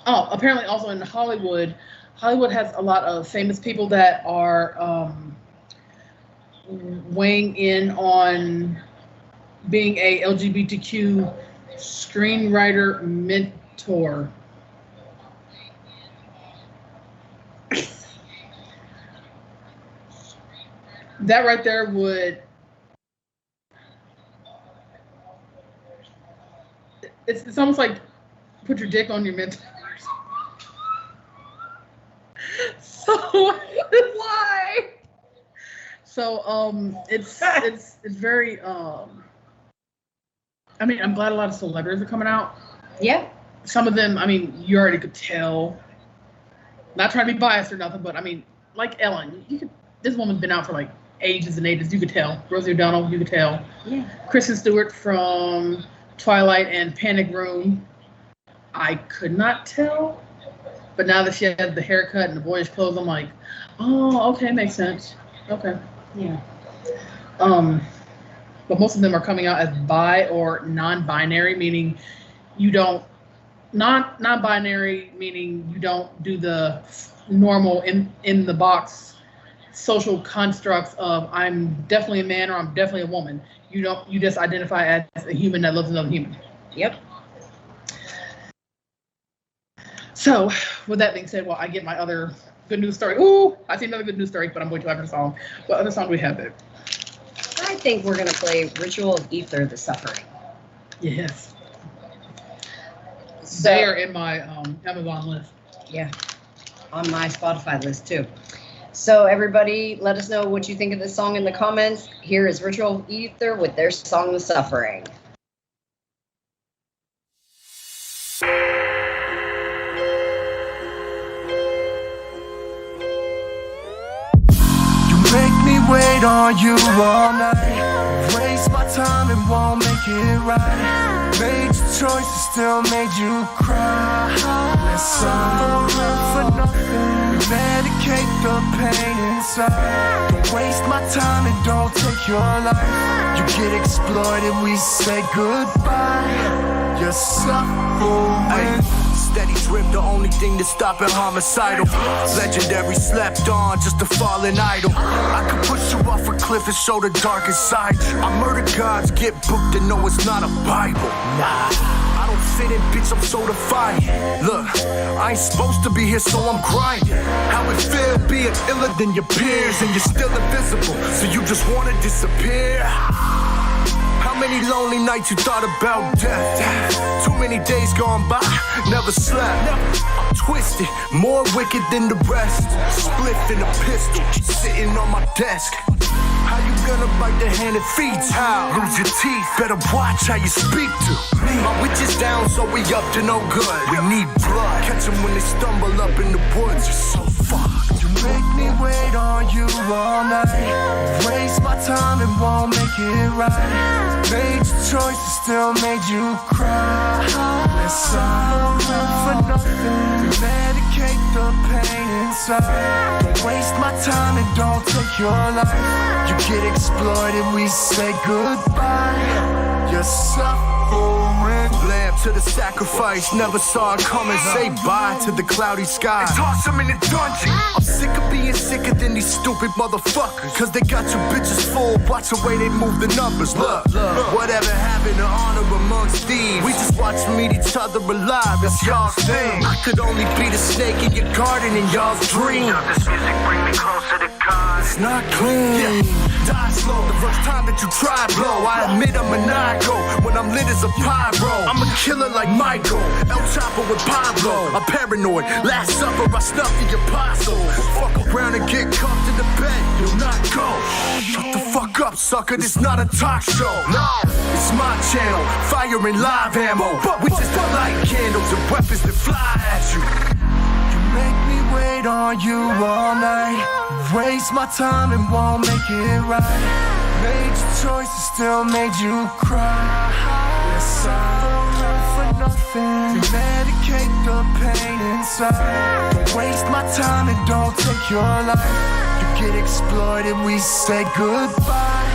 apparently also in Hollywood has a lot of famous people that are weighing in on being a LGBTQ screenwriter mentor. That right there would, it's almost like put your dick on your mentor. So why? So it's very I mean, I'm glad a lot of celebrities are coming out. Yeah. Some of them, I mean, you already could tell. Not trying to be biased or nothing, but I mean, like Ellen, this woman's been out for like ages and ages. You could tell. Rosie O'Donnell, you could tell. Yeah. Kristen Stewart from Twilight and Panic Room, I could not tell. But now that she has the haircut and the boyish clothes, I'm like, oh, okay, makes sense. Okay. Yeah. But most of them are coming out as bi or non-binary, meaning you don't, non-binary meaning you don't do the normal in the box social constructs of I'm definitely a man or I'm definitely a woman. You just identify as a human that loves another human. Yep. So with that being said, well, I get my other good news story. Ooh, I see another good news story, but I'm going to have a song. What other song do we have there? I think we're going to play Ritual of Ether, the Suffering. Yes. So, they are in my Amazon list. Yeah. On my Spotify list, too. So everybody, let us know what you think of this song in the comments. Here is Ritual of Ether with their song, The Suffering. Make me wait on you all night. Waste my time and won't make it right. Made your choices, still made you cry. Let's suffer for nothing. Medicate the pain inside. Don't waste my time and don't take your life. You get exploited, we say goodbye. You're suffering. Steady drip, the only thing that's stopping homicidal. Legendary slept on, just a fallen idol. I could push you off a cliff and show the darkest side. I murder gods, get booked and know it's not a Bible. Nah, I don't fit in, bitch, I'm so defiant. Look, I ain't supposed to be here, so I'm grinding. How it feel being iller than your peers, and you're still invisible, so you just wanna disappear. How many lonely nights you thought about death? Too many days gone by, never slept. I'm twisted, more wicked than the rest. Spliff in a pistol, sitting on my desk. How you gonna bite the hand that feeds? How? Lose your teeth, better watch how you speak to me. My witch is down, so we up to no good. We need blood, catch them when they stumble up in the woods. You're so fucked. You make me wait on you all night. Waste my time and won't make it right. Made your choices, still made you cry. Let's suffer for nothing. Medicate the pain inside. Don't waste my time and don't take your life. You get exploited, we say goodbye. You're suffering. step to the sacrifice. Never saw it coming. Say bye to the cloudy sky. And toss them in the dungeon. I'm sick of being sicker than these stupid motherfuckers. Cause they got your bitches full. Watch the way they move the numbers. Look, whatever happened to honor amongst thieves? We just watch them eat each other alive. That's y'all's thing. I could only be the snake in your garden in y'all's dream. This music bring me closer to God. It's not clean. Yeah. Die slow the first time that you try blow. I admit I'm maniacal when I'm lit as a pyro. I'm a killer like Michael, El Chapo with Pablo. I'm paranoid, last supper I snuffed the apostle. Fuck around and get cuffed in the bed, you'll not go. Shut the fuck up, sucker, this not a talk show. No, it's my channel, firing live ammo. We just light candles and weapons that fly at you. You make me wait on you all night. Waste my time and won't make it right. Made your choices, still made you cry. Yes, I'm not for nothing. To medicate the pain inside. Don't waste my time and don't take your life. You get exploited, we say goodbye.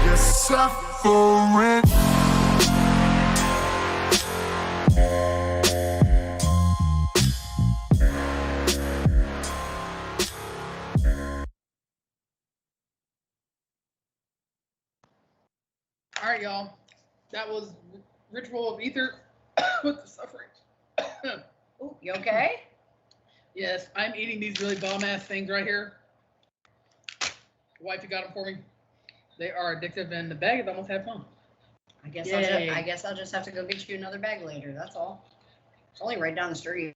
You're suffering. All right, y'all. That was Ritual of Ether with the Suffering. Ooh, you okay? Yes, I'm eating these really bomb-ass things right here. Wifey got them for me. They are addictive, and the bag is almost half gone. I guess Yay. I guess I'll just have to go get you another bag later. That's all. It's only right down the street.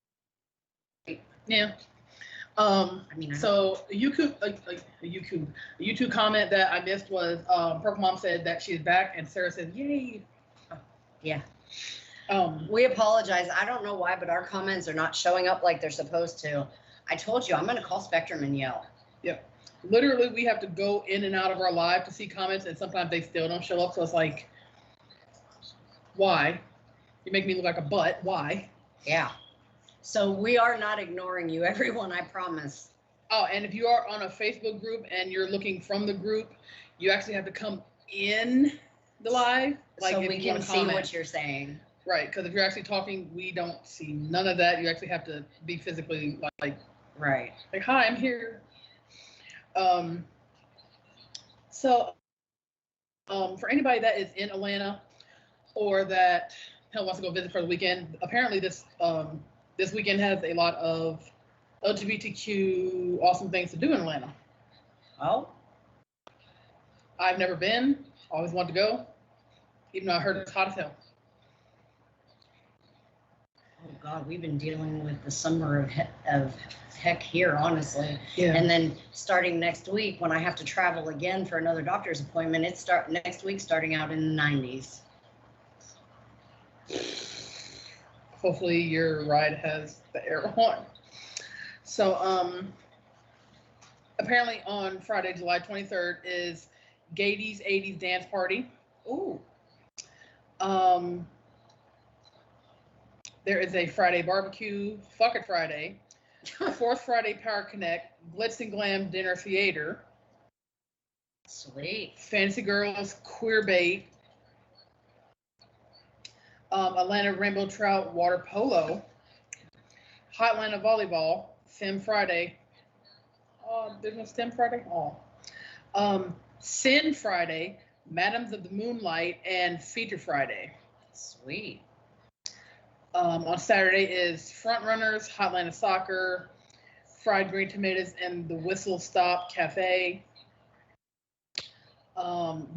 Yeah. I mean, So a YouTube comment that I missed was Purple Mom said that she's back, and Sarah said, "Yay!" Yeah. We We apologize. I don't know why, but our comments are not showing up like they're supposed to. I told you I'm gonna call Spectrum and yell. literally we have to go in and out of our live to see comments, and sometimes they still don't show up. So it's like, why? You make me look like a butt. Why? Yeah. So we are not ignoring you, everyone, I promise. Oh, and if you are on a Facebook group and you're looking from the group, you actually have to come in the live. Like so if we you can wanna see comment. what you're saying. Right, because if you're actually talking, we don't see none of that. You actually have to be physically like, Right. hi, I'm here. So for anybody that is in Atlanta or that wants to go visit for the weekend, apparently this weekend has a lot of LGBTQ awesome things to do in Atlanta. Oh, I've never been, always wanted to go, even though I heard it's hot as hell. oh God, we've been dealing with the summer of heck here, honestly. Yeah. And then starting next week, when I have to travel again for another doctor's appointment, it's next week starting out in the 90s. Hopefully your ride has the air on. So apparently on Friday, July 23rd is Gady's 80s dance party. Ooh. There is a Friday barbecue, Fuck It Friday, Fourth Friday Power Connect, Glitz and Glam Dinner Theater, Sweet. Fancy Girls Queer Bait, Atlanta Rainbow Trout Water Polo, Hot Atlanta Volleyball, Sim Friday. There's no Sim Friday? Oh. Sin Friday, Madams of the Moonlight, and Feature Friday. Sweet. On Saturday is Front Runners, Hot Atlanta Soccer, Fried Green Tomatoes, and the Whistle Stop Cafe.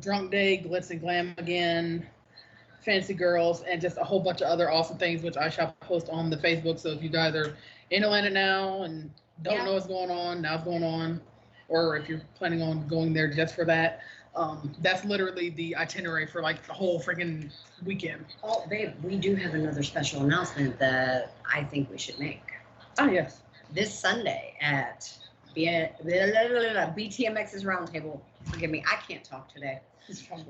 Drunk Day, Glitz and Glam again, Fancy Girls, and just a whole bunch of other awesome things, which I shall post on the Facebook. So if you guys are in Atlanta now and don't know what's going on, now it's going on, or if you're planning on going there just for that, that's literally the itinerary for like the whole freaking weekend. Oh, babe, we do have another special announcement that I think we should make. Ah, yes. This Sunday at BTMX's Roundtable. Forgive me, I can't talk today.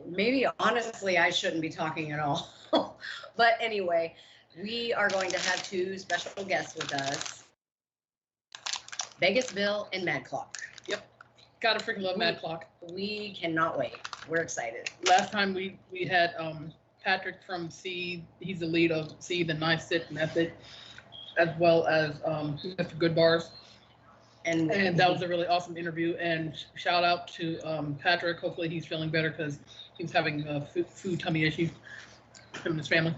Maybe, honestly, I shouldn't be talking at all. But anyway, we are going to have two special guests with us. Vegas Bill and Mad Clock. Yep. Gotta freaking love Mad Clock. We cannot wait. We're excited. Last time we had Patrick from Seed. He's the lead of Seed, the Nice Sit Method, as well as Mr. Goodbars. And that was a really awesome interview. And shout out to Patrick. Hopefully he's feeling better because he was having food tummy issues. Him and his family.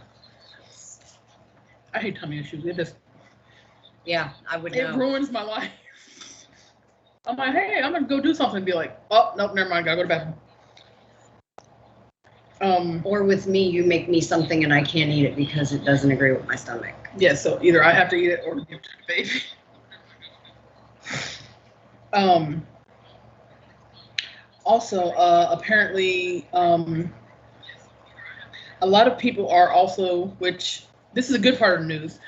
I hate tummy issues. It just I would it know. ruins my life. I'm like, hey, I'm gonna go do something and be like, oh nope, never mind, gotta go to bed. Or with me, you make me something and I can't eat it because it doesn't agree with my stomach. Yeah, so either I have to eat it or give it to the baby. Also, apparently, a lot of people are also, which this is a good part of the news.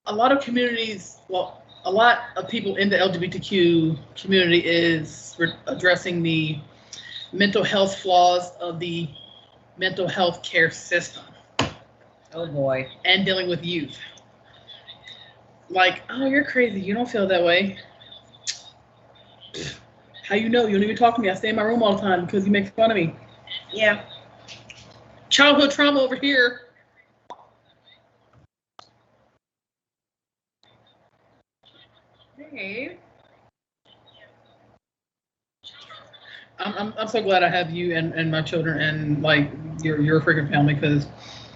A lot of communities, well, a lot of people in the LGBTQ community is addressing the mental health flaws of the mental health care system. Oh boy. And dealing with youth. Like, oh, you're crazy. You don't feel that way. How you know? You don't even talk to me. I stay in my room all the time because you make fun of me. Yeah. Childhood trauma over here. Hey. I'm so glad I have you and my children and like your freaking family because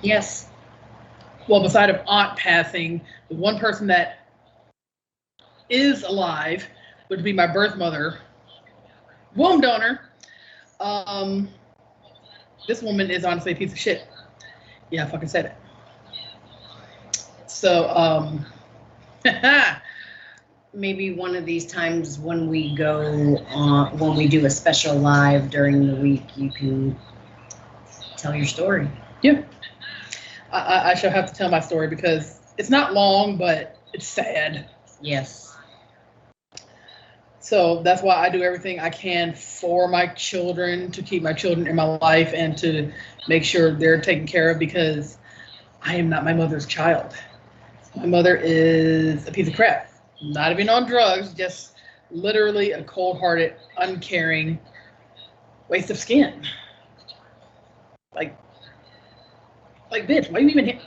yes. Well, beside of aunt passing, the one person that is alive would be my birth mother, womb donor. This woman is honestly a piece of shit. Yeah, I fucking said it. So, maybe one of these times when we go on, when we do a special live during the week, you can tell your story. Yeah. I shall have to tell my story because it's not long, but it's sad. Yes. So that's why I do everything I can for my children, to keep my children in my life and to make sure they're taken care of because I am not my mother's child. My mother is a piece of crap. Not even on drugs, just literally a cold-hearted, uncaring waste of skin. Like, bitch, why you even hit?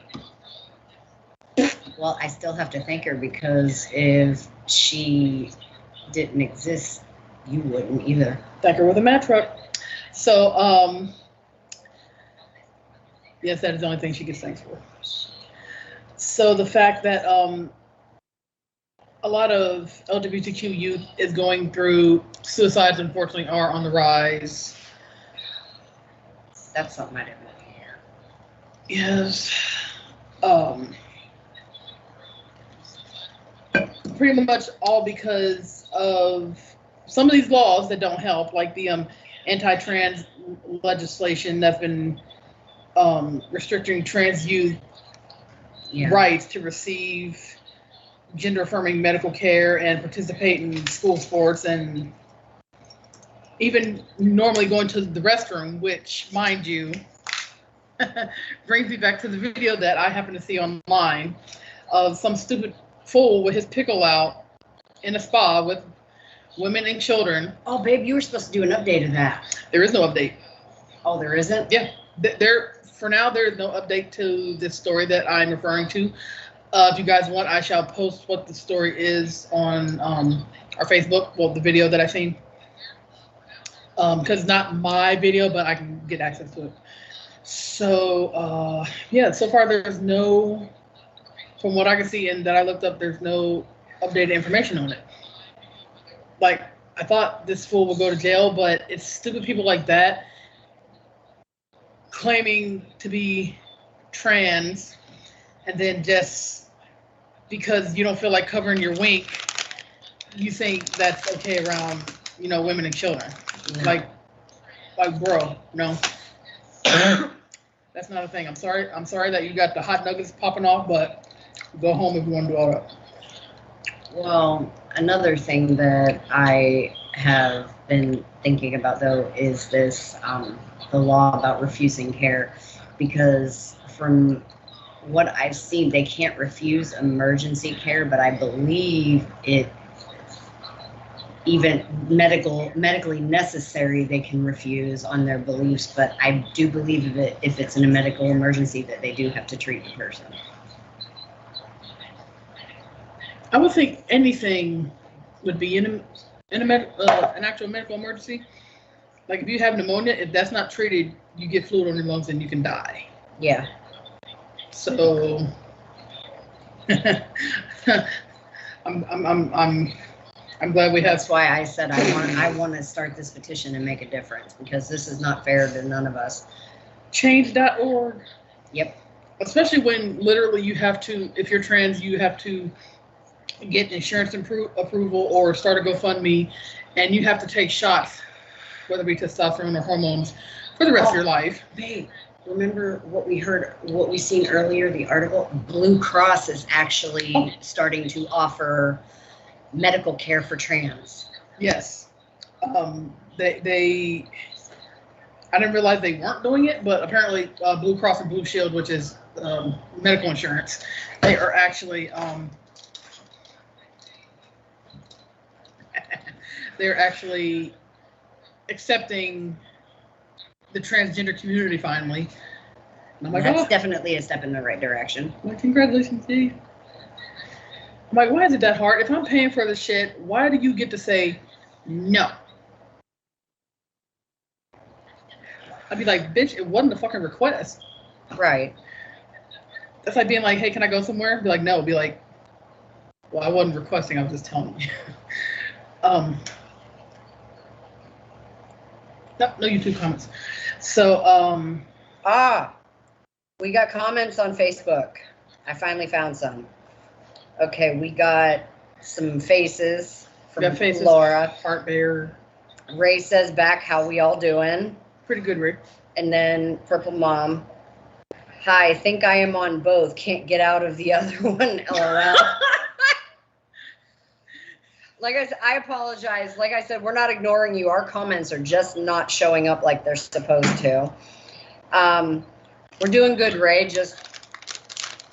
Well, I still have to thank her because if she didn't exist, you wouldn't either. Thank her with a mat truck. So, yes, that is the only thing she gets thanks for. So the fact that a lot of LGBTQ youth is going through suicides, unfortunately, are on the rise. That's something I didn't know. Yes. Pretty much all because of some of these laws that don't help, like the anti-trans legislation that's been restricting trans youth rights to receive gender-affirming medical care and participate in school sports and even normally going to the restroom, which, mind you, brings me back to the video that I happened to see online of some stupid fool with his pickle out in a spa with women and children. Oh, babe, you were supposed to do an update of that. There is no update. Oh, there isn't? Yeah. For now, there is no update to this story that I'm referring to. If you guys want, I shall post what the story is on our Facebook, well, the video that I've seen. Because it's not my video, but I can get access to it. So, yeah, so far there's no, from what I can see and that I looked up, there's no updated information on it. Like, I thought this fool would go to jail, but it's stupid people like that claiming to be trans and then just because you don't feel like covering your wink, you think that's okay around, you know, women and children. Yeah. Like, bro, no. That's not a thing. I'm sorry that you got the hot nuggets popping off, but go home if you want to do all that. Well, another thing that I have been thinking about, though, is this, the law about refusing care, because from what I've seen, they can't refuse emergency care, but I believe even medically necessary, they can refuse on their beliefs. But I do believe if it's in a medical emergency, that they do have to treat the person. I would think anything would be in an actual medical emergency. Like if you have pneumonia, if that's not treated, you get fluid on your lungs and you can die. Yeah. So I'm glad we have. That's why I said I want to start this petition and make a difference, because this is not fair to none of us. Change.org. Yep. Especially when literally you have to, if you're trans, you have to get insurance approval or start a GoFundMe, and you have to take shots, whether it be testosterone or hormones, for the rest of your life. Babe, remember what we seen earlier, the article? Blue Cross is actually starting to offer medical care for trans. Yes. They I didn't realize they weren't doing it, but apparently Blue Cross and Blue Shield, which is medical insurance, they are actually they're actually accepting the transgender community finally. And I'm like, That's definitely a step in the right direction. Well, congratulations, Steve. I'm like, why is it that hard? If I'm paying for the shit, why do you get to say no? I'd be like, bitch, it wasn't a fucking request. Right. That's like being like, hey, can I go somewhere? Be like, no. Be like, well, I wasn't requesting, I was just telling you. No YouTube comments. So, we got comments on Facebook. I finally found some. Okay, we got some faces from Laura. Heart Bear. Ray says back, how we all doing? Pretty good, Ray. And then Purple Mom. Hi, think I am on both. Can't get out of the other one, LOL. Like I said, I apologize. Like I said, we're not ignoring you. Our comments are just not showing up like they're supposed to. We're doing good, Ray. Just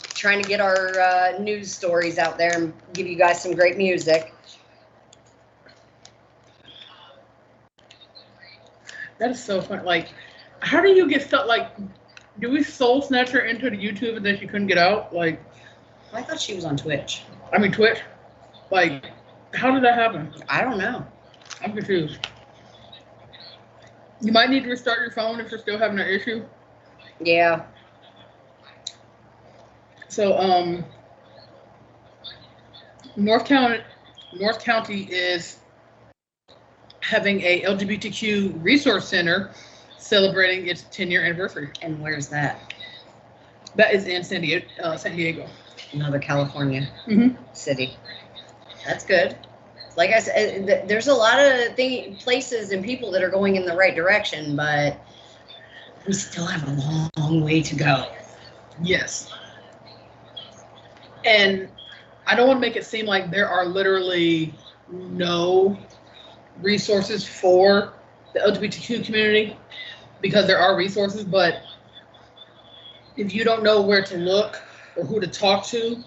trying to get our news stories out there and give you guys some great music. That is so fun. Like, how do you get stuck? Like, do we soul snatch her into the YouTube and then she couldn't get out? Like, I thought she was on Twitch. I mean, Twitch. Like, how did that happen? I don't know. I'm confused. You might need to restart your phone if you're still having an issue. Yeah. So, North County is having a LGBTQ resource center celebrating its 10-year anniversary. And where's that? That is in San Diego. Another California Mm-hmm. city. That's good. Like I said, there's a lot of places and people that are going in the right direction, but we still have a long way to go. Yes. And I don't want to make it seem like there are literally no resources for the LGBTQ community, because there are resources, but if you don't know where to look or who to talk to,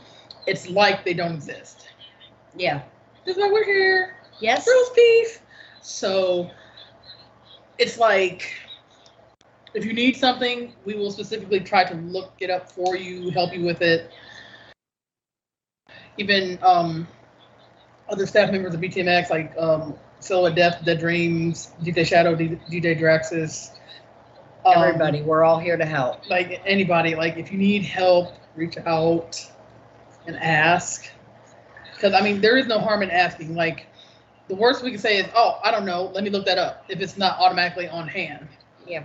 it's like they don't exist. Yeah. Just like we're here. Yes. Roast beef. So it's like, if you need something, we will specifically try to look it up for you, help you with it. Even other staff members of BTMX, like Silhouette Death, Dead Dreams, DJ Shadow, DJ Draxis. Everybody, we're all here to help. Like anybody, like if you need help, reach out and ask. Because I mean, there is no harm in asking. Like, the worst we can say is, oh, I don't know, let me look that up, if it's not automatically on hand. Yeah.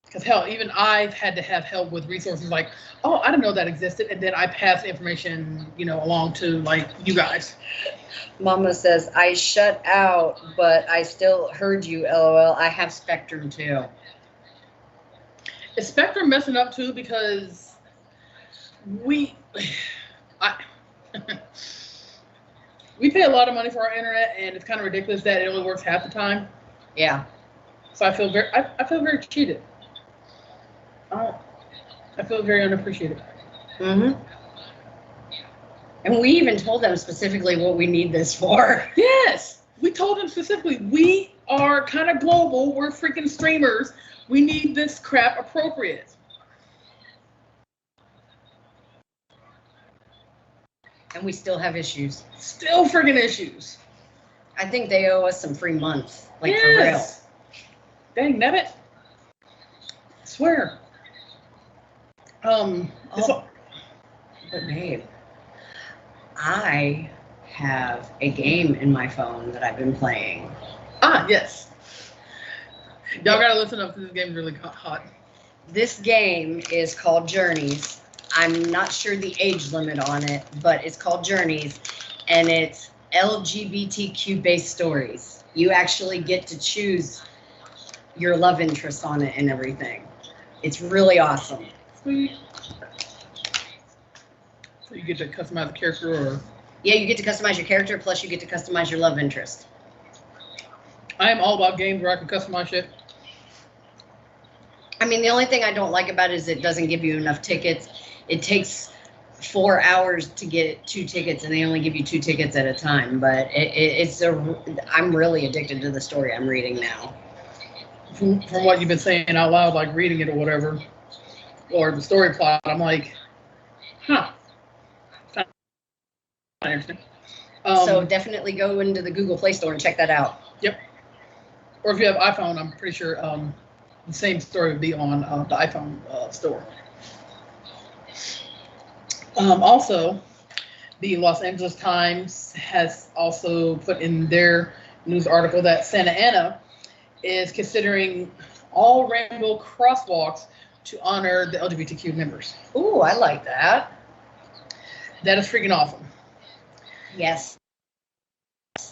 Because hell, even I've had to have help with resources like, oh, I didn't know that existed, and then I pass the information, along to like you guys. Mama says, I shut out, but I still heard you, LOL. I have Spectrum too. Is Spectrum messing up too? Because we pay a lot of money for our internet, and it's kind of ridiculous that it only works half the time. Yeah. So I feel very cheated. I feel very unappreciated. Mm-hmm. And we even told them specifically what we need this for. Yes. We told them specifically, we are kind of global. We're freaking streamers. We need this crap appropriate. And we still have issues. Still freaking issues. I think they owe us some free months. Like, Yes. Dang, nabbit. Swear. It's Oh. But babe, I have a game in my phone that I've been playing. yes. Y'all gotta listen up because this game's really hot. This game is called Journeys. I'm not sure the age limit on it, but it's called Journeys, and it's LGBTQ based stories. You actually get to choose your love interest on it and everything. It's really awesome. Sweet. So you get to customize the character, or? Yeah, you get to customize your character, plus you get to customize your love interest. I am all about games where I can customize shit. I mean, the only thing I don't like about it is it doesn't give you enough tickets. It takes 4 hours to get 2 tickets, and they only give you 2 tickets at a time. But I'm really addicted to the story I'm reading now. From what you've been saying out loud, like reading it or whatever, or the story plot, I'm like, huh. Interesting. So definitely go into the Google Play Store and check that out. Yep. Or if you have iPhone, I'm pretty sure the same story would be on the iPhone store. Also, the Los Angeles Times has also put in their news article that Santa Ana is considering all rainbow crosswalks to honor the LGBTQ members. Ooh, I like that. That is freaking awesome. Yes.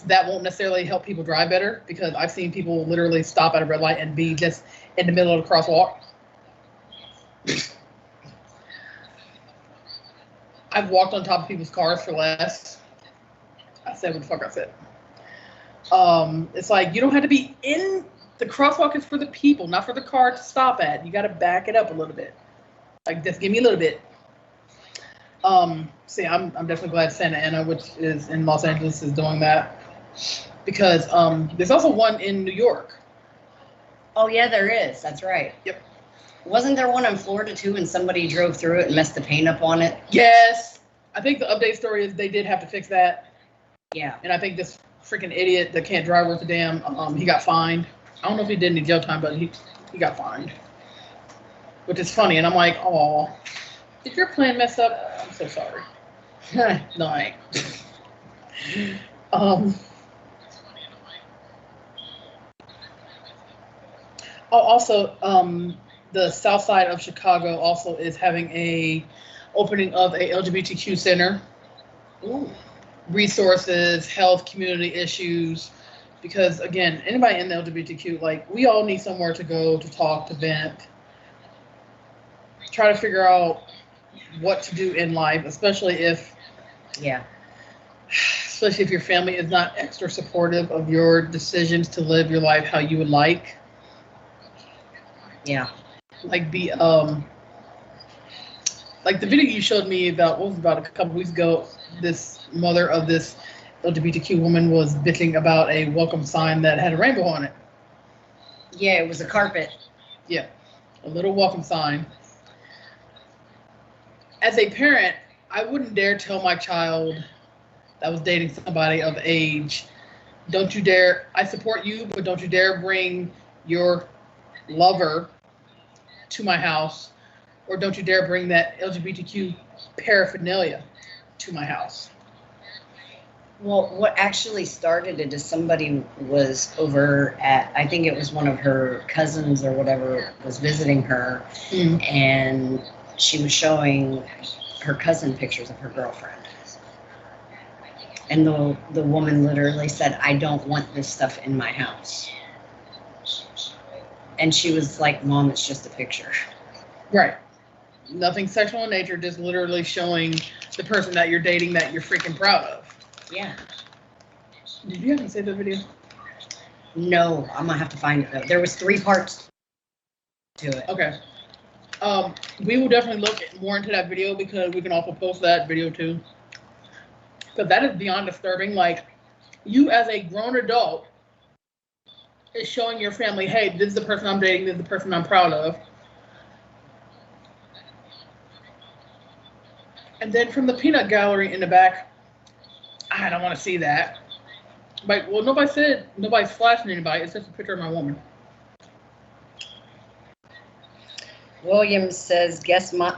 That won't necessarily help people drive better, because I've seen people literally stop at a red light and be just in the middle of the crosswalk. I've walked on top of people's cars for less. I said what the fuck I said. It's like, you don't have to be in the crosswalk. Is for the people, not for the car to stop at. You got to back it up a little bit. Like, just give me a little bit. See, I'm definitely glad Santa Ana, which is in Los Angeles, is doing that, because there's also one in New York. Oh yeah, there is. That's right. Yep. Wasn't there one in Florida too, and somebody drove through it and messed the paint up on it? Yes. I think the update story is they did have to fix that. Yeah. And I think this freaking idiot that can't drive worth a damn, he got fined. I don't know if he did any jail time, but he got fined. Which is funny, and I'm like, oh, did your plan mess up? I'm so sorry. No, I ain't. Also, the south side of Chicago also is having a opening of a LGBTQ center. Ooh. Resources, health, community issues, because again, anybody in the LGBTQ, like, we all need somewhere to go, to talk, to vent, try to figure out what to do in life, especially if your family is not extra supportive of your decisions to live your life how you would like. Yeah. Like like the video you showed me about, what was about a couple weeks ago, this mother of this LGBTQ woman was bitching about a welcome sign that had a rainbow on it. Yeah, it was a carpet. Yeah, a little welcome sign. As a parent, I wouldn't dare tell my child that was dating somebody of age, don't you dare, I support you, but don't you dare bring your lover to my house, or don't you dare bring that LGBTQ paraphernalia to my house. Well, what actually started it is somebody was over at, I think it was one of her cousins or whatever was visiting her, and she was showing her cousin pictures of her girlfriend. And the woman literally said, I don't want this stuff in my house. And she was like, Mom, it's just a picture. Right. Nothing sexual in nature, just literally showing the person that you're dating that you're freaking proud of. Yeah. Did you haven't seen the video? No, I'm gonna have to find it though. There was 3 parts to it. Okay. We will definitely look more into that video, because we can also post that video too. Because that is beyond disturbing. Like, you as a grown adult is showing your family, hey, this is the person I'm dating, this is the person I'm proud of. And then from the peanut gallery in the back, I don't want to see that. Like, well, nobody said nobody's flashing anybody. It's just a picture of my woman. Williams says,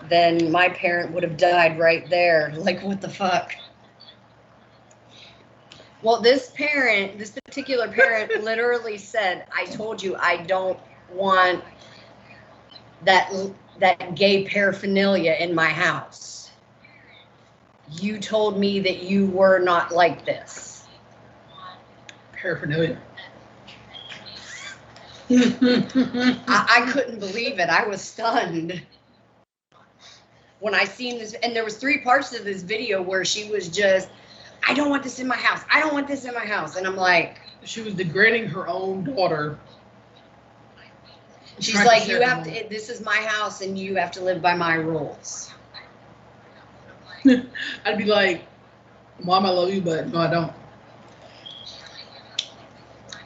then my parent would have died right there. Like, what the fuck? Well, this particular parent literally said, I told you I don't want that gay paraphernalia in my house. You told me that you were not like this. Paraphernalia. I couldn't believe it. I was stunned when I seen this. And there was 3 parts of this video where she was just, I don't want this in my house. I don't want this in my house. And I'm like, she was degrading her own daughter. She's like, you have to, this is my house and you have to live by my rules. I'd be like, Mom, I love you, but no, I don't.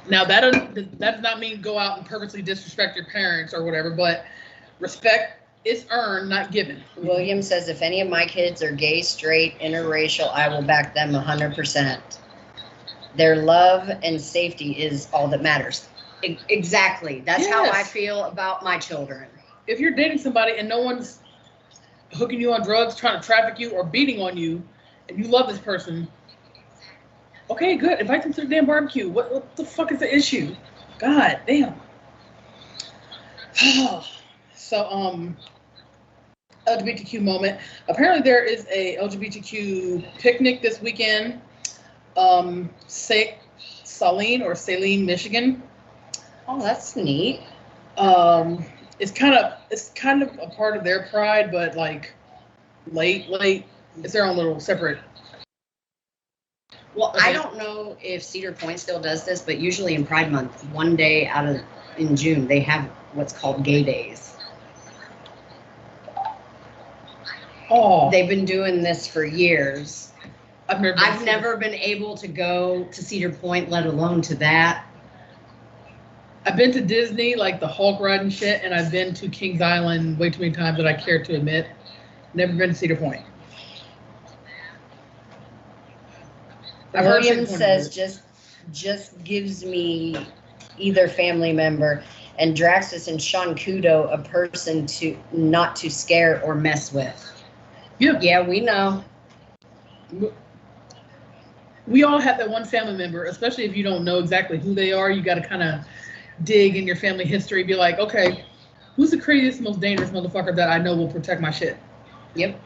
Now, that does not mean go out and purposely disrespect your parents or whatever, but respect is earned, not given. William says, if any of my kids are gay, straight, interracial, I will back them 100%. Their love and safety is all that matters. Exactly. That's how I feel about my children. If you're dating somebody and no one's hooking you on drugs, trying to traffic you, or beating on you, and you love this person, okay, good. Invite them to the damn barbecue. What the fuck is the issue? God damn. So, LGBTQ moment. Apparently there is a LGBTQ picnic this weekend. Saline, Michigan. Oh, that's neat. It's kind of a part of their pride, but like late. It's their own little separate. Well, okay. I don't know if Cedar Point still does this, but usually in Pride Month, one day in June, they have what's called Gay Days. Oh, they've been doing this for years. I've never been able to go to Cedar Point, let alone to that. I've been to Disney, like the Hulk ride and shit, and I've been to Kings Island way too many times that I care to admit. Never been to Cedar Point. William says just gives me either family member, and Draxus and Sean Kudo a person to not to scare or mess with. Yeah, we know. We all have that one family member, especially if you don't know exactly who they are. You got to kind of dig in your family history, be like, okay, who's the craziest, most dangerous motherfucker that I know will protect my shit? Yep.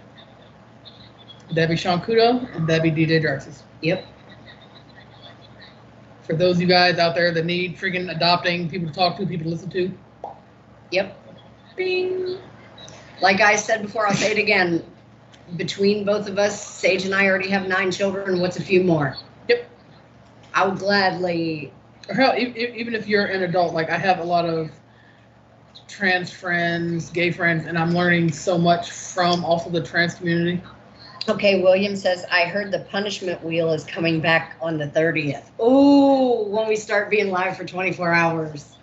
That'd be Sean Kudo, and that'd be DJ Draxus. Yep. For those of you guys out there that need freaking adopting, people to talk to, people to listen to. Yep. Bing. Like I said before, I'll say it again. Between both of us, Sage and I already have 9 children. What's a few more? Yep. I would gladly. Or hell, even if you're an adult, like I have a lot of trans friends, gay friends, and I'm learning so much from also the trans community. Okay, William says, I heard the punishment wheel is coming back on the 30th. Ooh, when we start being live for 24 hours.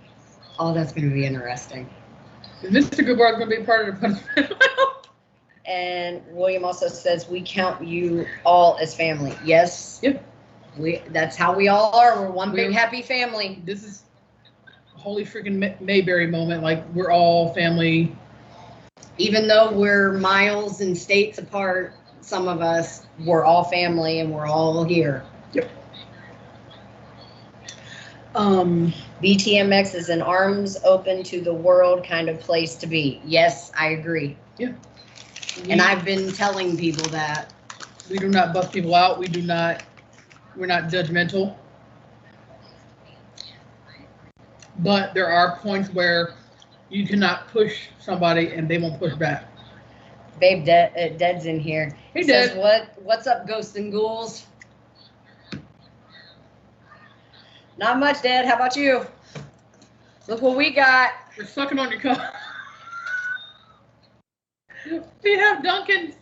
Oh, that's going to be interesting. Mr. Goodbar is going to be part of the punishment wheel. And William also says, we count you all as family. Yes. Yep. That's how we all are. We're one big happy family. This is a holy freaking Mayberry moment. Like, we're all family. Even though we're miles and states apart, some of us, we're all family and we're all here. Yep. BTMX is an arms open to the world kind of place to be. Yes, I agree. Yeah. And I've been telling people that. We do not bust people out. We're not judgmental. But there are points where you cannot push somebody and they won't push back. Babe, Dead's in here. Hey, Says, Dad. What's up, ghosts and ghouls? Not much, Dad. How about you? Look what we got. You're sucking on your cup. We have Duncan's.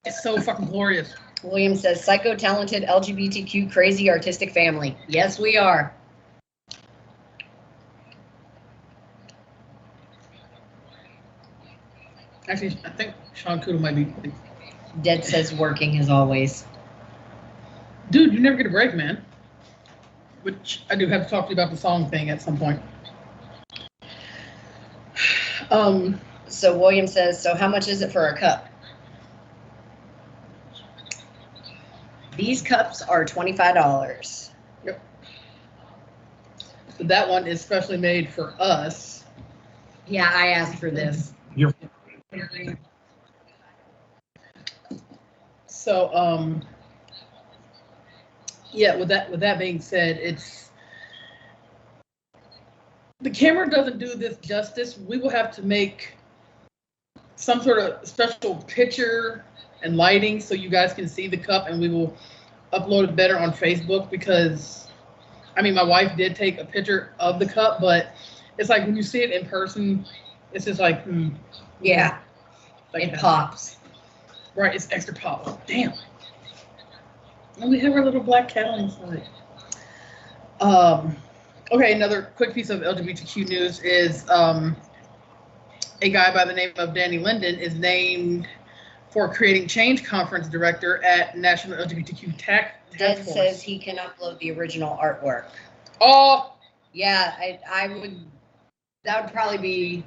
It's so fucking glorious. William says, psycho talented LGBTQ crazy artistic family. Yes, we are. Actually, I think Sean Kudo might be. Dead says working as always. Dude, you never get a break, man. Which I do have to talk to you about the song thing at some point. So William says, so how much is it for a cup? These cups are $25. Yep. So that one is specially made for us. Yeah, I asked for this. Yep. So, yeah, with that being said, it's the camera doesn't do this justice. We will have to make some sort of special picture and lighting so you guys can see the cup, and we will upload it better on Facebook because, I mean, my wife did take a picture of the cup, but it's like when you see it in person, it's just like, Yeah, like it pops. Right, it's extra pop. Damn. And we have our little black cat on inside. Okay, another quick piece of LGBTQ news is a guy by the name of Danny Linden is named for Creating Change Conference Director at National LGBTQ Task Dead Force. says he can upload the original artwork. Oh, Yeah, I would, that would probably be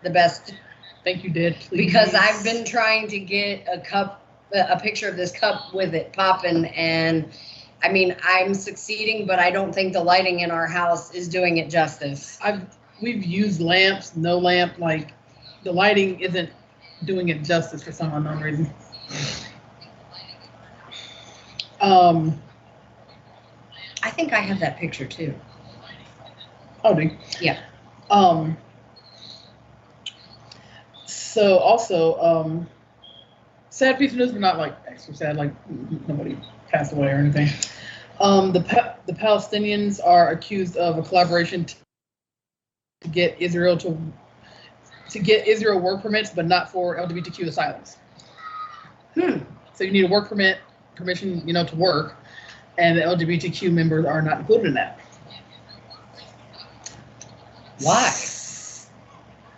the best, thank you, Dad. Please. because I've been trying to get a picture of this cup with it popping, and I mean, I'm succeeding, but I don't think the lighting in our house is doing it justice. We've used lamps, no lamp, like the lighting isn't doing it justice for some unknown reason. I think I have that picture too. Oh, do you? Yeah. So also, sad piece of news, but not like extra sad, like nobody passed away or anything. The Palestinians are accused of a collaboration to get Israel work permits, but not for LGBTQ asylums. So you need a work permission, to work, and the LGBTQ members are not included in that. Why?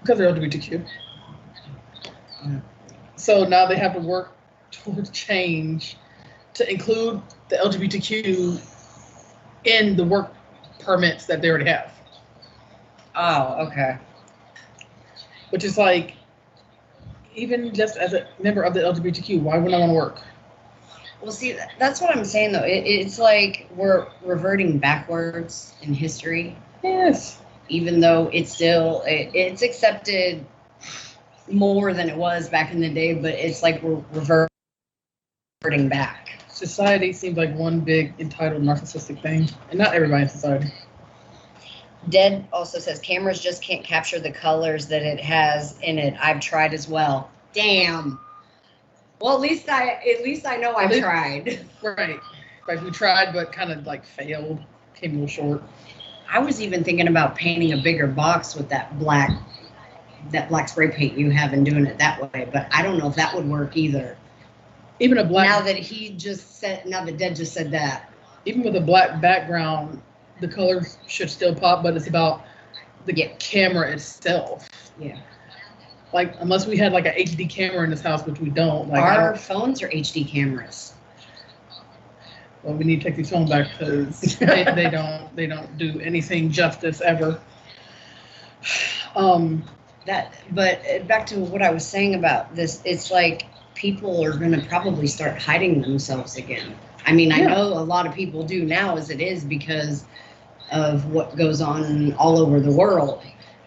Because they're LGBTQ. So now they have to work towards change to include the LGBTQ in the work permits that they already have. Oh, okay. Which is like, even just as a member of the LGBTQ, why would I want to work? Well, see, that's what I'm saying, though. It's like we're reverting backwards in history. Yes. Even though it's it's accepted more than it was back in the day, but it's like we're reverting back. Society seems like one big entitled narcissistic thing, and not everybody in society. Dead also says cameras just can't capture the colors that it has in it. I've tried as well. Damn. Well, at least I know I tried. Right. Like we tried, but kind of like failed. Came a little short. I was even thinking about painting a bigger box with that black spray paint you have and doing it that way, but I don't know if that would work either. Even a black. Now that Dead just said that. Even with a black background, the colors should still pop, but it's about the camera itself. Yeah. Like, unless we had like an HD camera in this house, which we don't. Like, our phones are HD cameras. Well, we need to take these phones back because they don't do anything justice ever. But back to what I was saying about this, it's like people are going to probably start hiding themselves again. I mean, I know a lot of people do now as it is because of what goes on all over the world,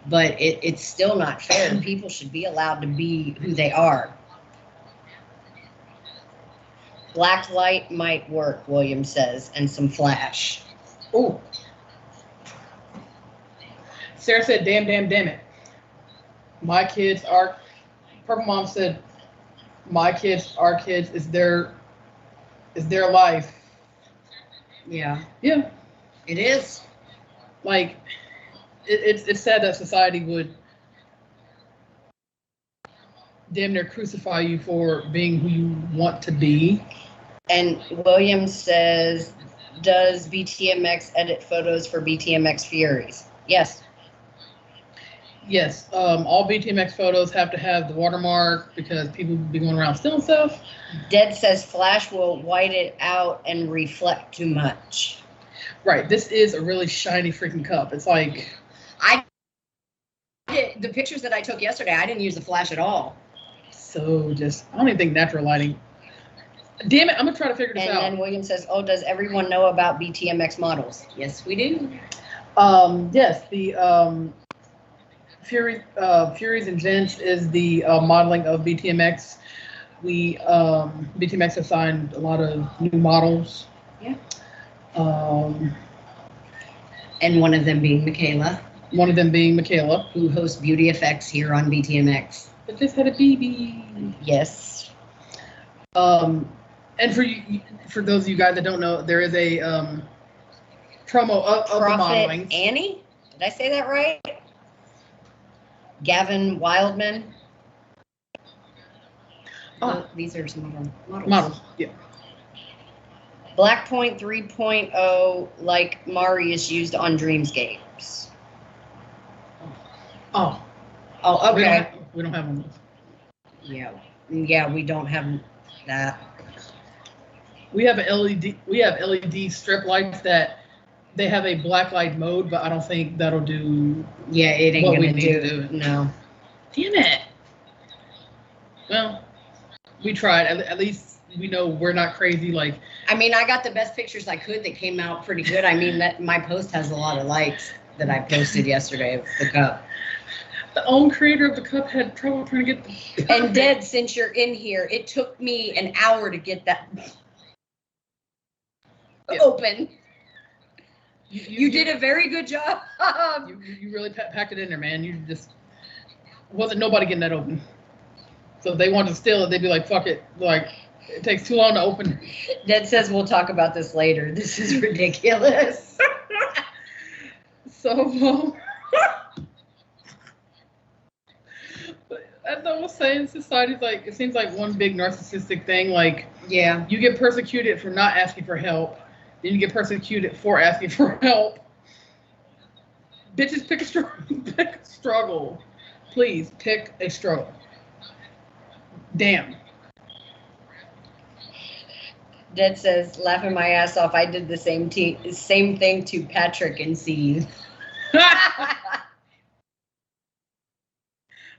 but it's still not fair. People should be allowed to be who they are. Black light might work, William says, and some flash. Oh. Sarah said, damn it. My kids are, Purple Mom said, my kids, our kids, is their life. Yeah. Yeah. It is. Like, it's sad that society would damn near crucify you for being who you want to be. And William says, does BTMX edit photos for BTMX Furies? Yes. Yes, all BTMX photos have to have the watermark because people be going around stealing stuff. Dead says Flash will white it out and reflect too much. Right, this is a really shiny freaking cup. It's like... The pictures that I took yesterday, I didn't use the flash at all. So just, I don't even think natural lighting. Damn it, I'm gonna try to figure this out. And then William says, oh, does everyone know about BTMX models? Yes, we do. Yes, the Furies and Gents is the modeling of BTMX. We BTMX has signed a lot of new models. Yeah. And one of them being Michaela. One of them being Michaela, who hosts Beauty Effects here on BTMX. But just had a BB. Yes. And for those of you guys that don't know, there is a promo of the modeling. Annie? Did I say that right? Gavin Wildman. Oh, these are some of our models. Yeah. Blackpoint 3.0, like Marius used on Dreamscapes. Oh, okay. We don't have one. Yeah, we don't have that. We have an LED. We have LED strip lights that they have a black light mode, but I don't think that'll do. Yeah, it ain't what gonna we need to do. No. Damn it. Well, we tried. At least we know we're not crazy. Like, I mean, I got the best pictures I could that came out pretty good. I mean, that my post has a lot of likes that I posted yesterday of the cup. The own creator of the cup had trouble trying to get the And Dead, since you're in here, it took me an hour to get that open. You did a very good job. You really packed it in there, man. You just wasn't nobody getting that open. So if they wanted to steal it, they'd be like, fuck it. Like, it takes too long to open. Dead says we'll talk about this later. This is ridiculous. So, as I was saying, society's like, it seems like one big narcissistic thing. Like, yeah, you get persecuted for not asking for help. Then you get persecuted for asking for help. Bitches, pick a struggle. Please, pick a struggle. Damn. Dead says, laughing my ass off, I did the same thing to Patrick and Steve.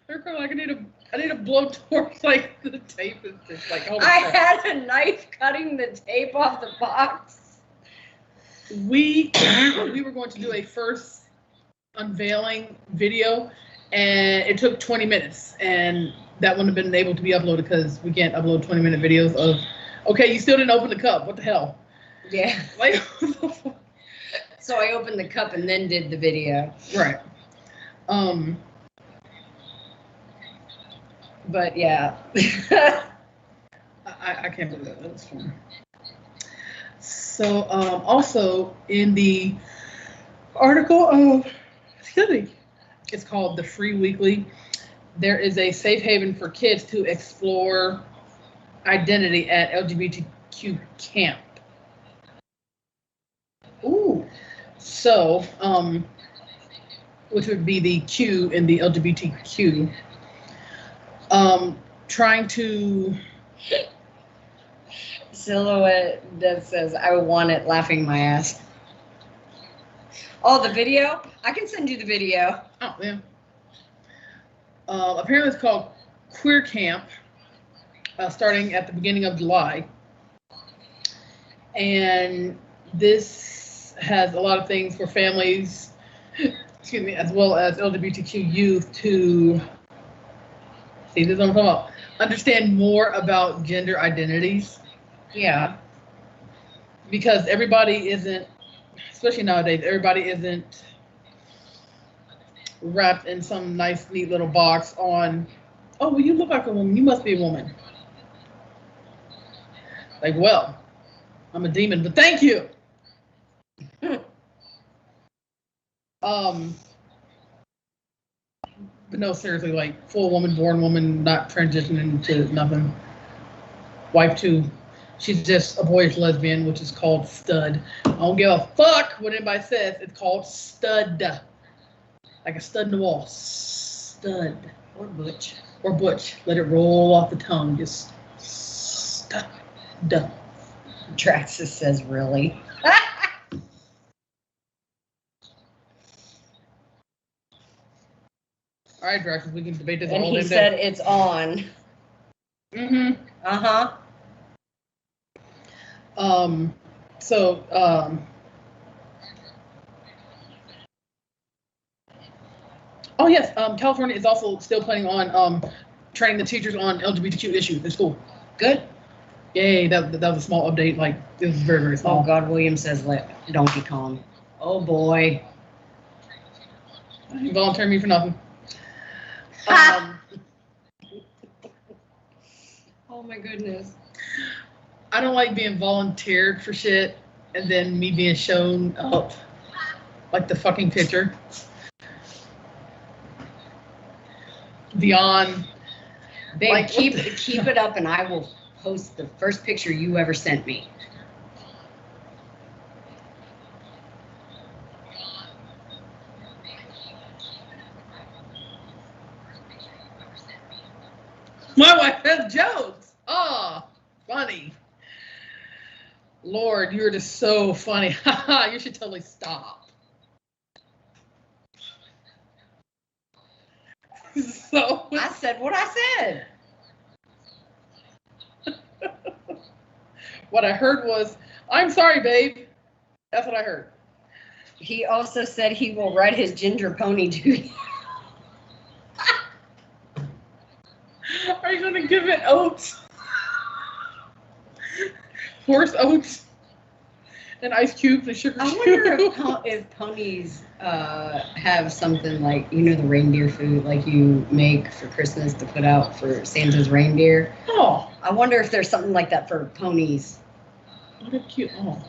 They're kind of like, I need a blowtorch. Like, the tape is just like, holy I crap. had a knife cutting the tape off the box. We were going to do a first unveiling video, and it took 20 minutes, and that wouldn't have been able to be uploaded because we can't upload 20-minute videos of, okay, you still didn't open the cup. What the hell? Yeah. Like, So I opened the cup and then did the video. right. But yeah. I can't believe that. That was fun. So, also in the article of, it's called The Free Weekly. There is a safe haven for kids to explore identity at LGBTQ camp. Ooh. So, which would be the Q in the LGBTQ. Trying to... Silhouette that says, I want it, laughing my ass. Oh, the video? I can send you the video. Oh, yeah. Apparently it's called Queer Camp, starting at the beginning of July. And this has a lot of things for families, excuse me, as well as LGBTQ youth to, see, this is what I'm talking about, understand more about gender identities. Yeah. Because everybody isn't, especially nowadays, everybody isn't wrapped in some nice, neat little box on, oh, well, you look like a woman, you must be a woman. Like, well, I'm a demon, but thank you. But no, seriously, like full woman, born woman, not transitioning into nothing. Wife 2. She's just a boyish lesbian, which is called stud. I don't give a fuck what anybody says. It's called stud. Like a stud in the wall. Stud. Or butch. Or butch. Let it roll off the tongue. Just stud. Traxxas says, really? All right, Draxus, we can debate this And all he damn said day. it's on. Mm-hmm. Uh-huh. So, oh yes, California is also still planning on training the teachers on LGBTQ issues in school. Good. Yay, that was a small update. Like, it was very, very small. Oh, God, William says, let Donkey Kong. Oh, boy. You volunteer me for nothing. Oh, my goodness. I don't like being volunteered for shit and then me being shown up like the fucking picture. Beyond. Babe, Like, keep it up and I will post the first picture you ever sent me. My wife has jokes. Oh, funny. Lord, you're just so funny. You should totally stop. So I said what I said. what I heard was, I'm sorry, babe. That's what I heard. He also said he will ride his ginger pony to you. Are you gonna give it oats? Horse oats and ice cubes and sugar I cubes. wonder if ponies have something like, you know, the reindeer food like you make for Christmas to put out for Santa's reindeer. Oh, I wonder if there's something like that for ponies. what a cute. Oh.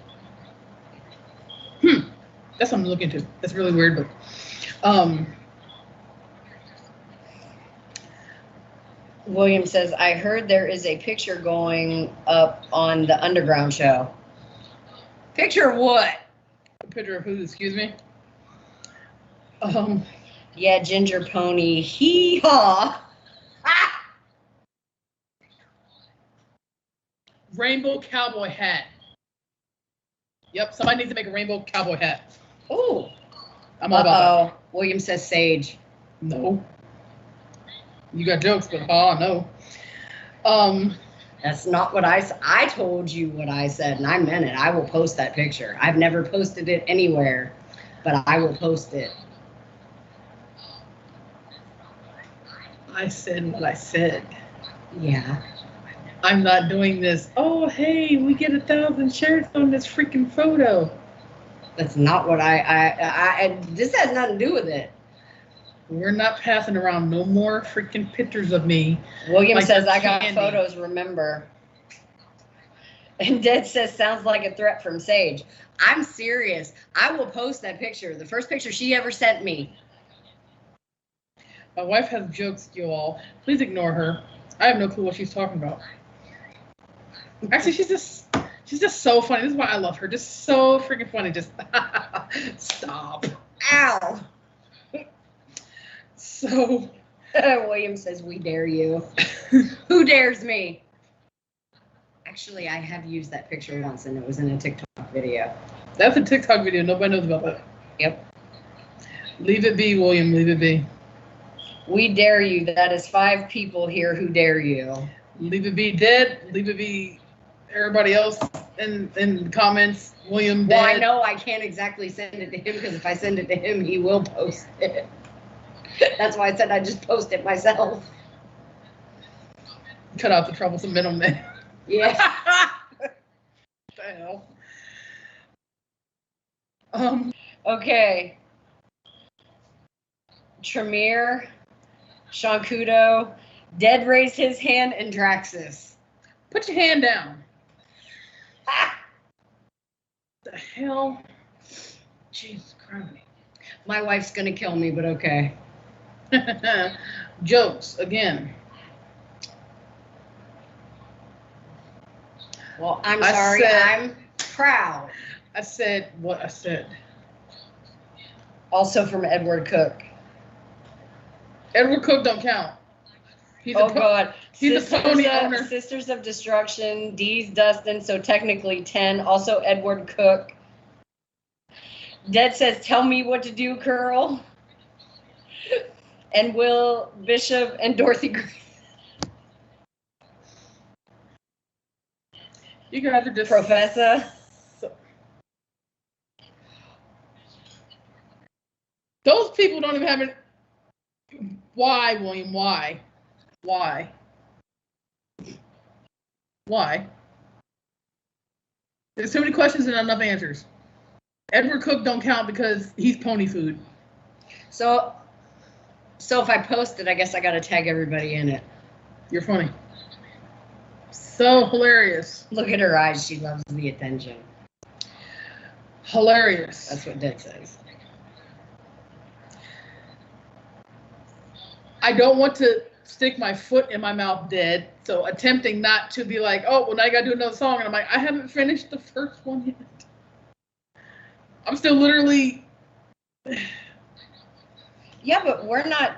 That's something to look into. That's really weird, but William says, I heard there is a picture going up on the Underground show. Picture of what? a picture of who? Excuse me. Yeah, ginger pony. Hee-haw. Ah! Rainbow cowboy hat. Yep, somebody needs to make a rainbow cowboy hat. Ooh. I'm all about that. William says sage. No. You got jokes, but no. That's not what I told you what I said, and I meant it. I will post that picture. I've never posted it anywhere, but I will post it. I said what I said. Yeah. I'm not doing this. Oh, hey, we get 1,000 shares on this freaking photo. That's not what this has nothing to do with it. We're not passing around no more freaking pictures of me. William like says, they're I got candy. photos, remember. And Ded says, sounds like a threat from Sage. I'm serious. I will post that picture. The first picture she ever sent me. My wife has jokes, you all. Please ignore her. I have no clue what she's talking about. Actually, she's just so funny. This is why I love her. Just so freaking funny. Just stop. Ow. So William says, we dare you. Who dares me? Actually, I have used that picture once, and it was in a TikTok video. that's a TikTok video. Nobody knows about that. Yep. Leave it be, William. Leave it be. We dare you. That is 5 people here who dare you. Leave it be, Dead. Leave it be. Everybody else in the comments. William. Well, I Dead. know I can't exactly send it to him because if I send it to him, he will post it. That's why I said I just post it myself. Cut out the troublesome middleman. Yeah. What the hell? Okay. Tremere, Shankudo, Dead raised his hand, and Draxus. Put your hand down. The hell? Jesus Christ. My wife's gonna kill me, but okay. Jokes again. Well, I'm I sorry. said- I'm proud. I said what I said. Also from Edward Cook. Edward Cook don't count. He's Oh a God. he's a pony owner. Sisters of Destruction. D's Dustin. So technically 10. Also Edward Cook. Dead says, "Tell me what to do, Curl." And Will Bishop and Dorothy Gray. You guys are just Professor. Those people don't even have it. Why, William? Why? Why? Why? There's so many questions and not enough answers. Edward Cook don't count because he's pony food. So if I post it, I guess I got to tag everybody in it. You're funny. So hilarious. Look at her eyes. She loves the attention. Hilarious. That's what Dead says. I don't want to stick my foot in my mouth dead. So attempting not to be like, oh, well, now I got to do another song. And I'm like, I haven't finished the first one yet. I'm still literally. Yeah, but we're not.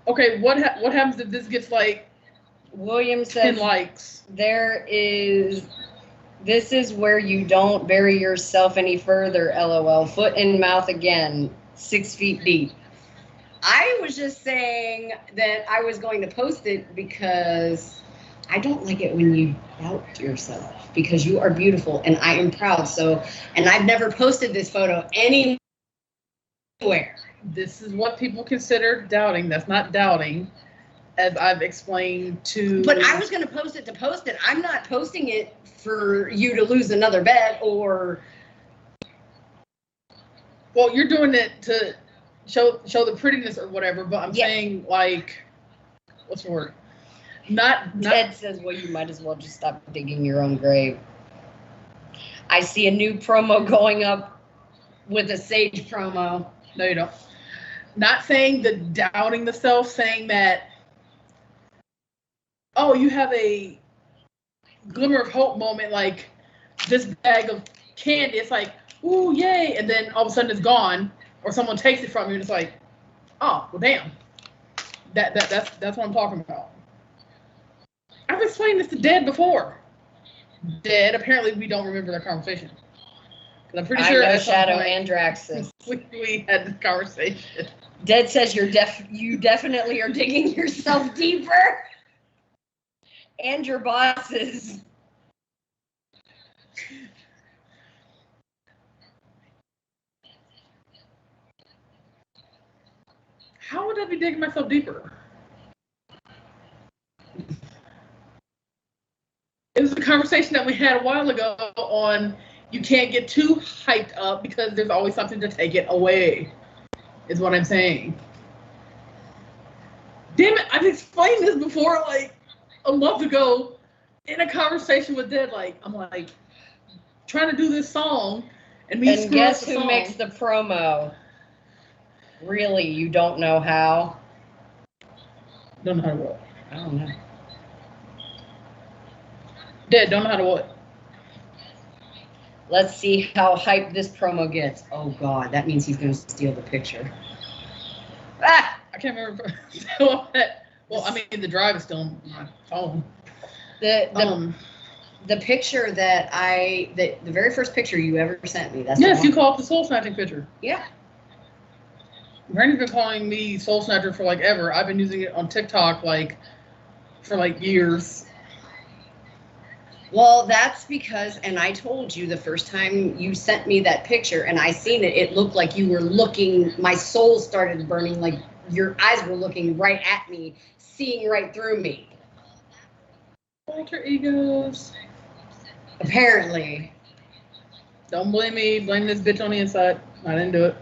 Okay, what happens if this gets like William 10 says likes? this is where you don't bury yourself any further, LOL. Foot in mouth again, 6 feet deep. I was just saying that I was going to post it because I don't like it when you doubt yourself, because you are beautiful and I am proud. So, and I've never posted this photo anywhere. This is what people consider doubting. That's not doubting, as I've explained to. But I was going to post it. I'm not posting it for you to lose another bet or. Well, you're doing it to show the prettiness or whatever. But I'm saying, like, what's the word? Not. Ted says, well, you might as well just stop digging your own grave. I see a new promo going up with a Sage promo. No, you don't. Not saying the doubting the self, saying that, oh, you have a glimmer of hope moment, like this bag of candy. It's like, ooh, yay. And then all of a sudden it's gone, or someone takes it from you and it's like, oh, well, damn. That's what I'm talking about. I've explained this to Dead before. Dead, apparently we don't remember that conversation. I'm pretty sure I know at some Shadow point and Draxus. we had this conversation. Dead says you definitely are digging yourself deeper. And your bosses. How would I be digging myself deeper? It was a conversation that we had a while ago on you can't get too hyped up because there's always something to take it away, is what I'm saying. Damn it, I've explained this before, like, a month ago in a conversation with Dead. Like, I'm like, trying to do this song, and me And guess who makes the promo? Really, you don't know how? Don't know how to what? I don't know. Dead, don't know how to what? Let's see how hyped this promo gets. Oh God, that means he's gonna steal the picture. Ah! I can't remember. Well, I mean, the drive is still on my phone. The picture that the very first picture you ever sent me. That's yes, you call it the soul snatching picture. Yeah. Brandy's been calling me soul snatcher for like ever. I've been using it on TikTok like for like years. Well, that's because, and I told you the first time you sent me that picture and I seen it, it looked like you were looking, my soul started burning, like your eyes were looking right at me, seeing right through me. Alter egos. Apparently. Don't blame me. Blame this bitch on the inside. I didn't do it.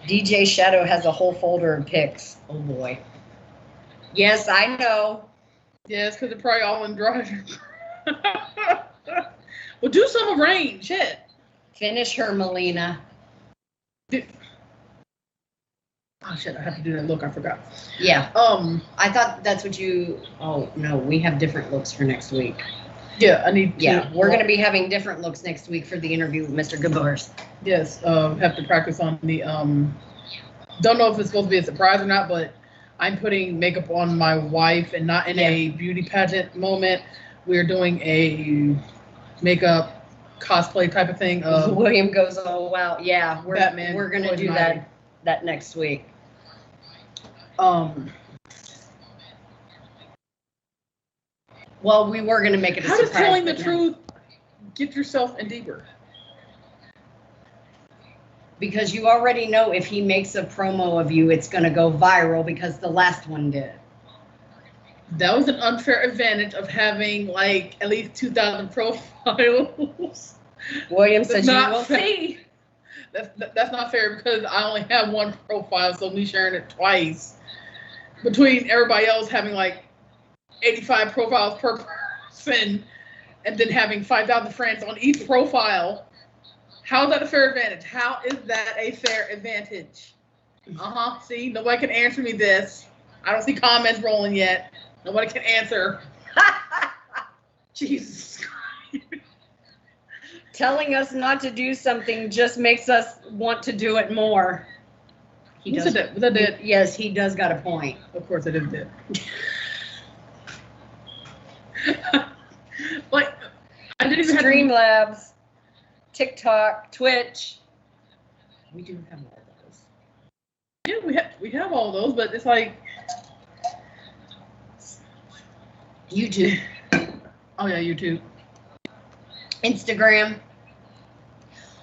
DJ Shadow has a whole folder of pics. Oh boy. Yes, I know. Yeah, it's because they're probably all in dry. Well, do some of Rain. Shit. Finish her, Melina. Oh shit, I have to do that look. I forgot. Yeah. I thought that's what you. Oh no, we have different looks for next week. Yeah, I need to. Yeah, we're gonna be having different looks next week for the interview with Mr. Gabars. Yes, have to practice on the. Don't know if it's supposed to be a surprise or not, but I'm putting makeup on my wife and not in a beauty pageant moment. We're doing a makeup cosplay type of thing. William goes, oh wow, yeah, we're Batman, we're gonna Poison do Ivy. that next week. Well, we were gonna make it a How surprise. does telling the but no. truth get yourself in deeper? Because you already know if he makes a promo of you, it's gonna go viral because the last one did. That was an unfair advantage of having like at least 2,000 profiles. William says, "You not will fair. see." That's not fair because I only have one profile, so me sharing it twice between everybody else having like 85 profiles per person and then having 5,000 friends on each profile. How is that a fair advantage? How is that a fair advantage? See, nobody can answer me this. I don't see comments rolling yet. Nobody can answer. Jesus Christ. Telling us not to do something just makes us want to do it more. Who said that? Was that dead? Yes, he does got a point. Of course it is dead. Like, I didn't even have to. Streamlabs, TikTok, Twitch. We do have all those. Yeah, we have all those, but it's like YouTube, oh yeah, YouTube. Instagram.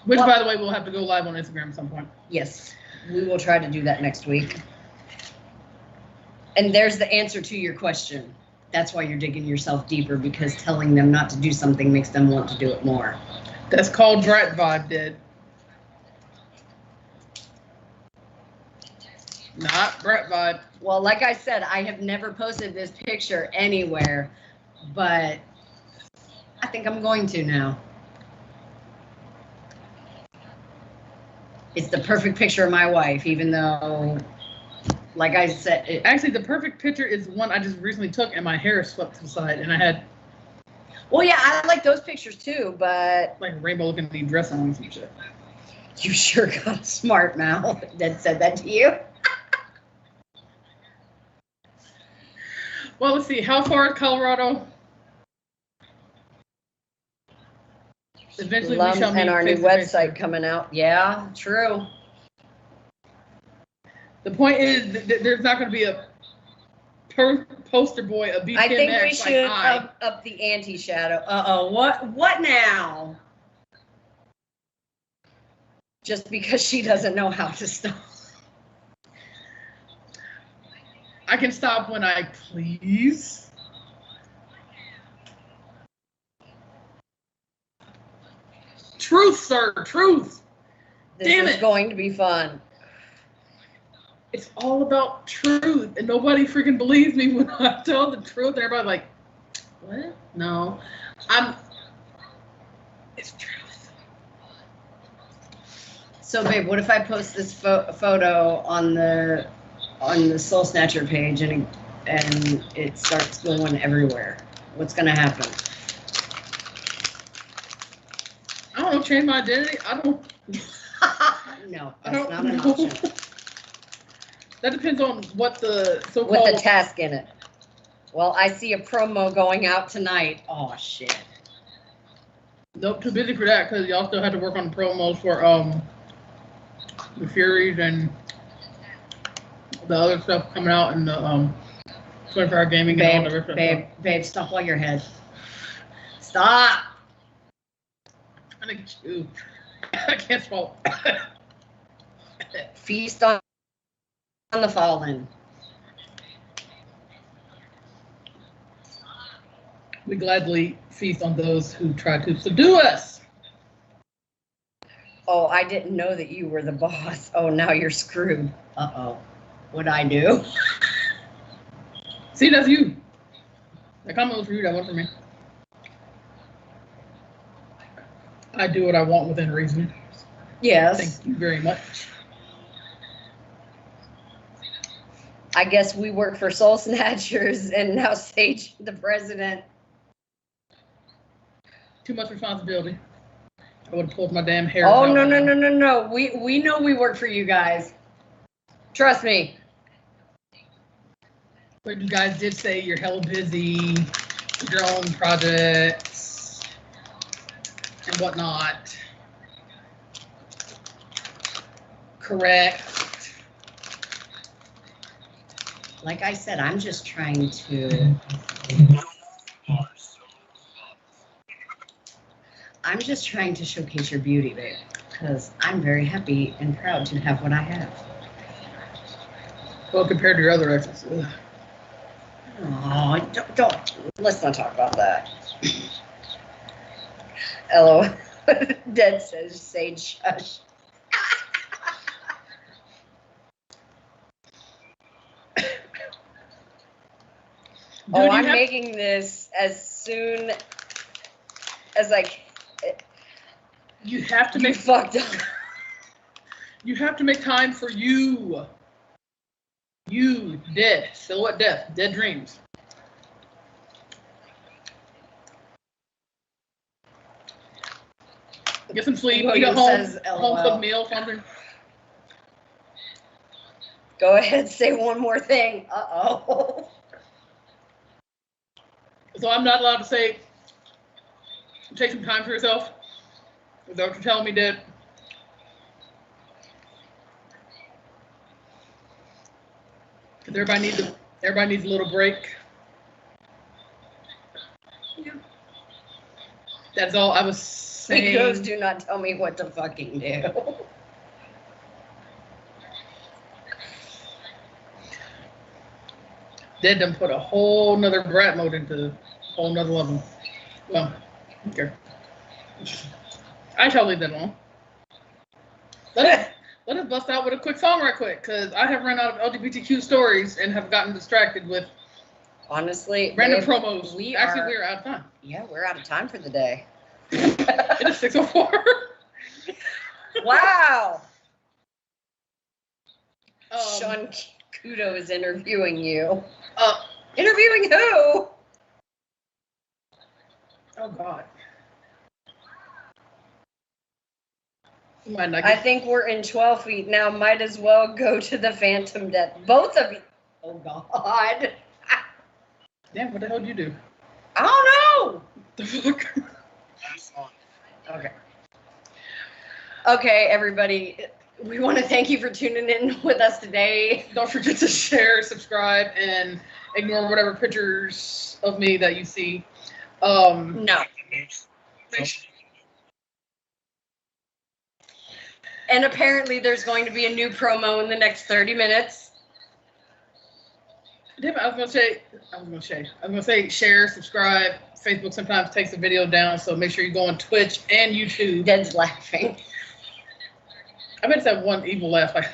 Which, Well- by the way, we'll have to go live on Instagram at some point. Yes, we will try to do that next week. And there's the answer to your question. That's why you're digging yourself deeper, because telling them not to do something makes them want to do it more. That's called Brat Vibe, dead. Not Brat Vibe. Well, like I said, I have never posted this picture anywhere, but I think I'm going to now. It's the perfect picture of my wife, even though, like I said, Actually, the perfect picture is one I just recently took, and my hair is swept to the side, and I had well, yeah, I like those pictures too, but like rainbow-looking dress on and some shit. you sure got a smart mouth that said that to you. Well, let's see. How far is Colorado? Eventually, we shall meet And our new face-to-face. website coming out. Yeah, true. The point is, there's not going to be a poster boy of BTMX. I think we like should I. up the anti-shadow. Uh-oh, what now? Just because she doesn't know how to stop. I can stop when I please. Truth, sir, truth. This Damn is it. going to be fun. It's all about truth, and nobody freaking believes me when I tell the truth. And everybody's like, "What? No, it's truth." So, babe, what if I post this photo on the Soul Snatcher page and it starts going everywhere? What's gonna happen? I don't know. Change my identity. I don't. No, I that's don't not an know. option. That depends on what the With so-called. a task in it. Well, I see a promo going out tonight. Oh shit. Nope, too busy for that because y'all still had to work on the promos for the Furies and the other stuff coming out in the 24-hour gaming and all the rest of Babe, stop while your head. Stop. I think you. I can't swallow. Feast on the fallen. We gladly feast on those who try to subdue us. Oh, I didn't know that you were the boss. Oh, now you're screwed. Uh-oh. What'd I do? See, that's you. That comment was for you. That wasn't for me. I do what I want within reason. Yes. Thank you very much. I guess we work for Soul Snatchers, and now Sage, the president. Too much responsibility. I would have pulled my damn hair. Oh, out. no. We know we work for you guys. Trust me. But you guys did say you're hella busy, your own projects and whatnot. Correct. Like I said, I'm just trying to. I'm just trying to showcase your beauty, babe, because I'm very happy and proud to have what I have. Well, compared to your other exes. Ugh. Oh, don't. Let's not talk about that. Hello. Dead says Sage shush. Dude, I'm making this as soon as I can. You have to You make fucked up. You have to make time for you. You dead. Silhouette death. Dead dreams. Get some sleep. Eat a home cooked meal, something. Go ahead, say one more thing. Uh-oh. So I'm not allowed to say, take some time for yourself? Is that what you're telling me, Dad? Because everybody needs a little break. Yeah. That's all I was saying. Egos do not tell me what to fucking do. Dad done put a whole nother brat mode into a whole nother level. Well, okay. I shall leave that alone. Let us bust out with a quick song right quick, because I have run out of LGBTQ stories and have gotten distracted with honestly random promos. We're out of time. Yeah, we're out of time for the day. It is 6:04. Wow. Um, Sean Kudo is interviewing you. Uh, Interviewing who? Oh God. Might not I get- think we're in 12 feet now. Might as well go to the Phantom Death. Both of you. Oh God. Damn, what the hell did you do? I don't know. The fuck? Okay. Okay, everybody. We want to thank you for tuning in with us today. Don't forget to share, subscribe, and ignore whatever pictures of me that you see. No. And apparently there's going to be a new promo in the next 30 minutes. Damn it, I was gonna say share, subscribe. Facebook sometimes takes the video down, so make sure you go on Twitch and YouTube. Dead's laughing. I bet it's that one evil laugh like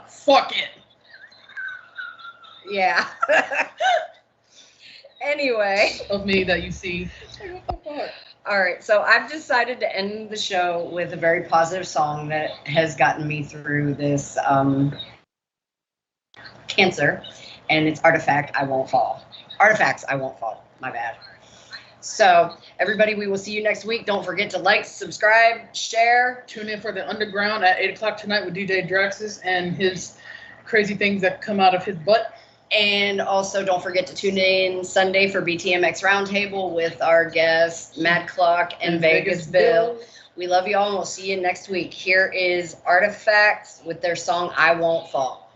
fuck it. Yeah. Anyway. Of me that you see. All right, so I've decided to end the show with a very positive song that has gotten me through this cancer, and it's Artifact, I Won't Fall. Artifacts, I Won't Fall, my bad. So, everybody, we will see you next week. Don't forget to like, subscribe, share. Tune in for the Underground at 8 o'clock tonight with DJ Draxus and his crazy things that come out of his butt. And also, don't forget to tune in Sunday for BTMX Roundtable with our guests, Mad Clock and Vegas Bill. We love you all, and we'll see you next week. Here is Artifacts with their song, I Won't Fall.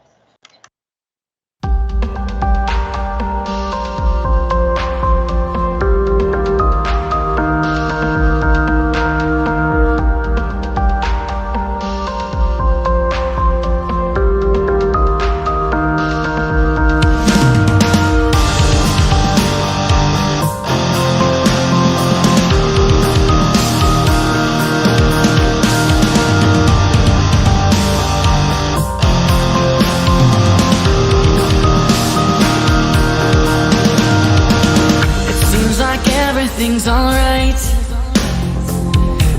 Everything's alright,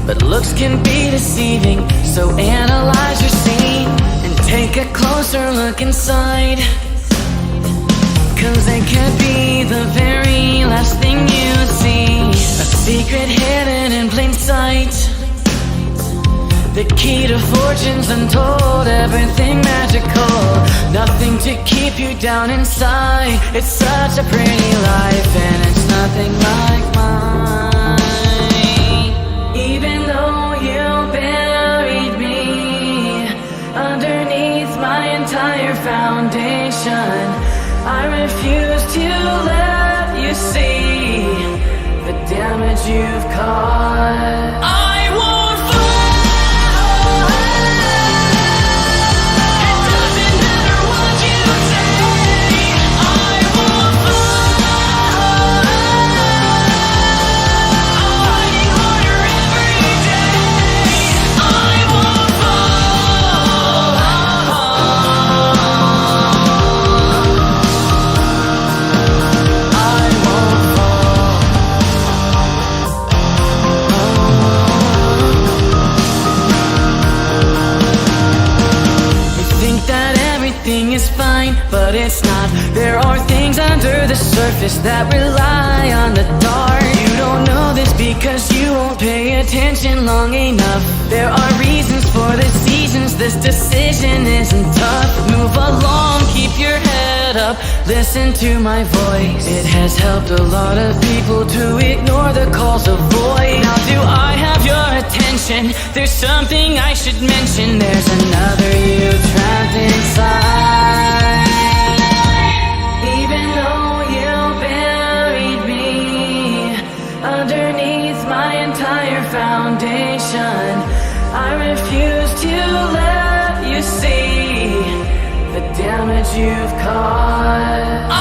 but looks can be deceiving, so analyze your scene and take a closer look inside. 'cause it could be the very last thing you see. A secret hidden in plain sight, the key to fortunes untold, everything magical. Nothing to keep you down inside. It's such a pretty life and it's nothing like mine. Even though you buried me underneath my entire foundation, I refuse to let you see the damage you've caused. I won't fall. It doesn't matter what you say. I won't fall. I'm fighting harder every day. I won't fall. I won't fall. You think that everything is fine, but it's not. There are things under the surface that rely on the dark. You don't know this because you won't pay attention long enough. There are reasons for the seasons, this decision isn't tough. Move along, keep your head up, listen to my voice. It has helped a lot of people to ignore the calls of voice. Now do I have your attention? There's something I should mention. There's another you trapped inside. Even though you buried me underneath my entire foundation, I refuse to let you see the damage you've caused.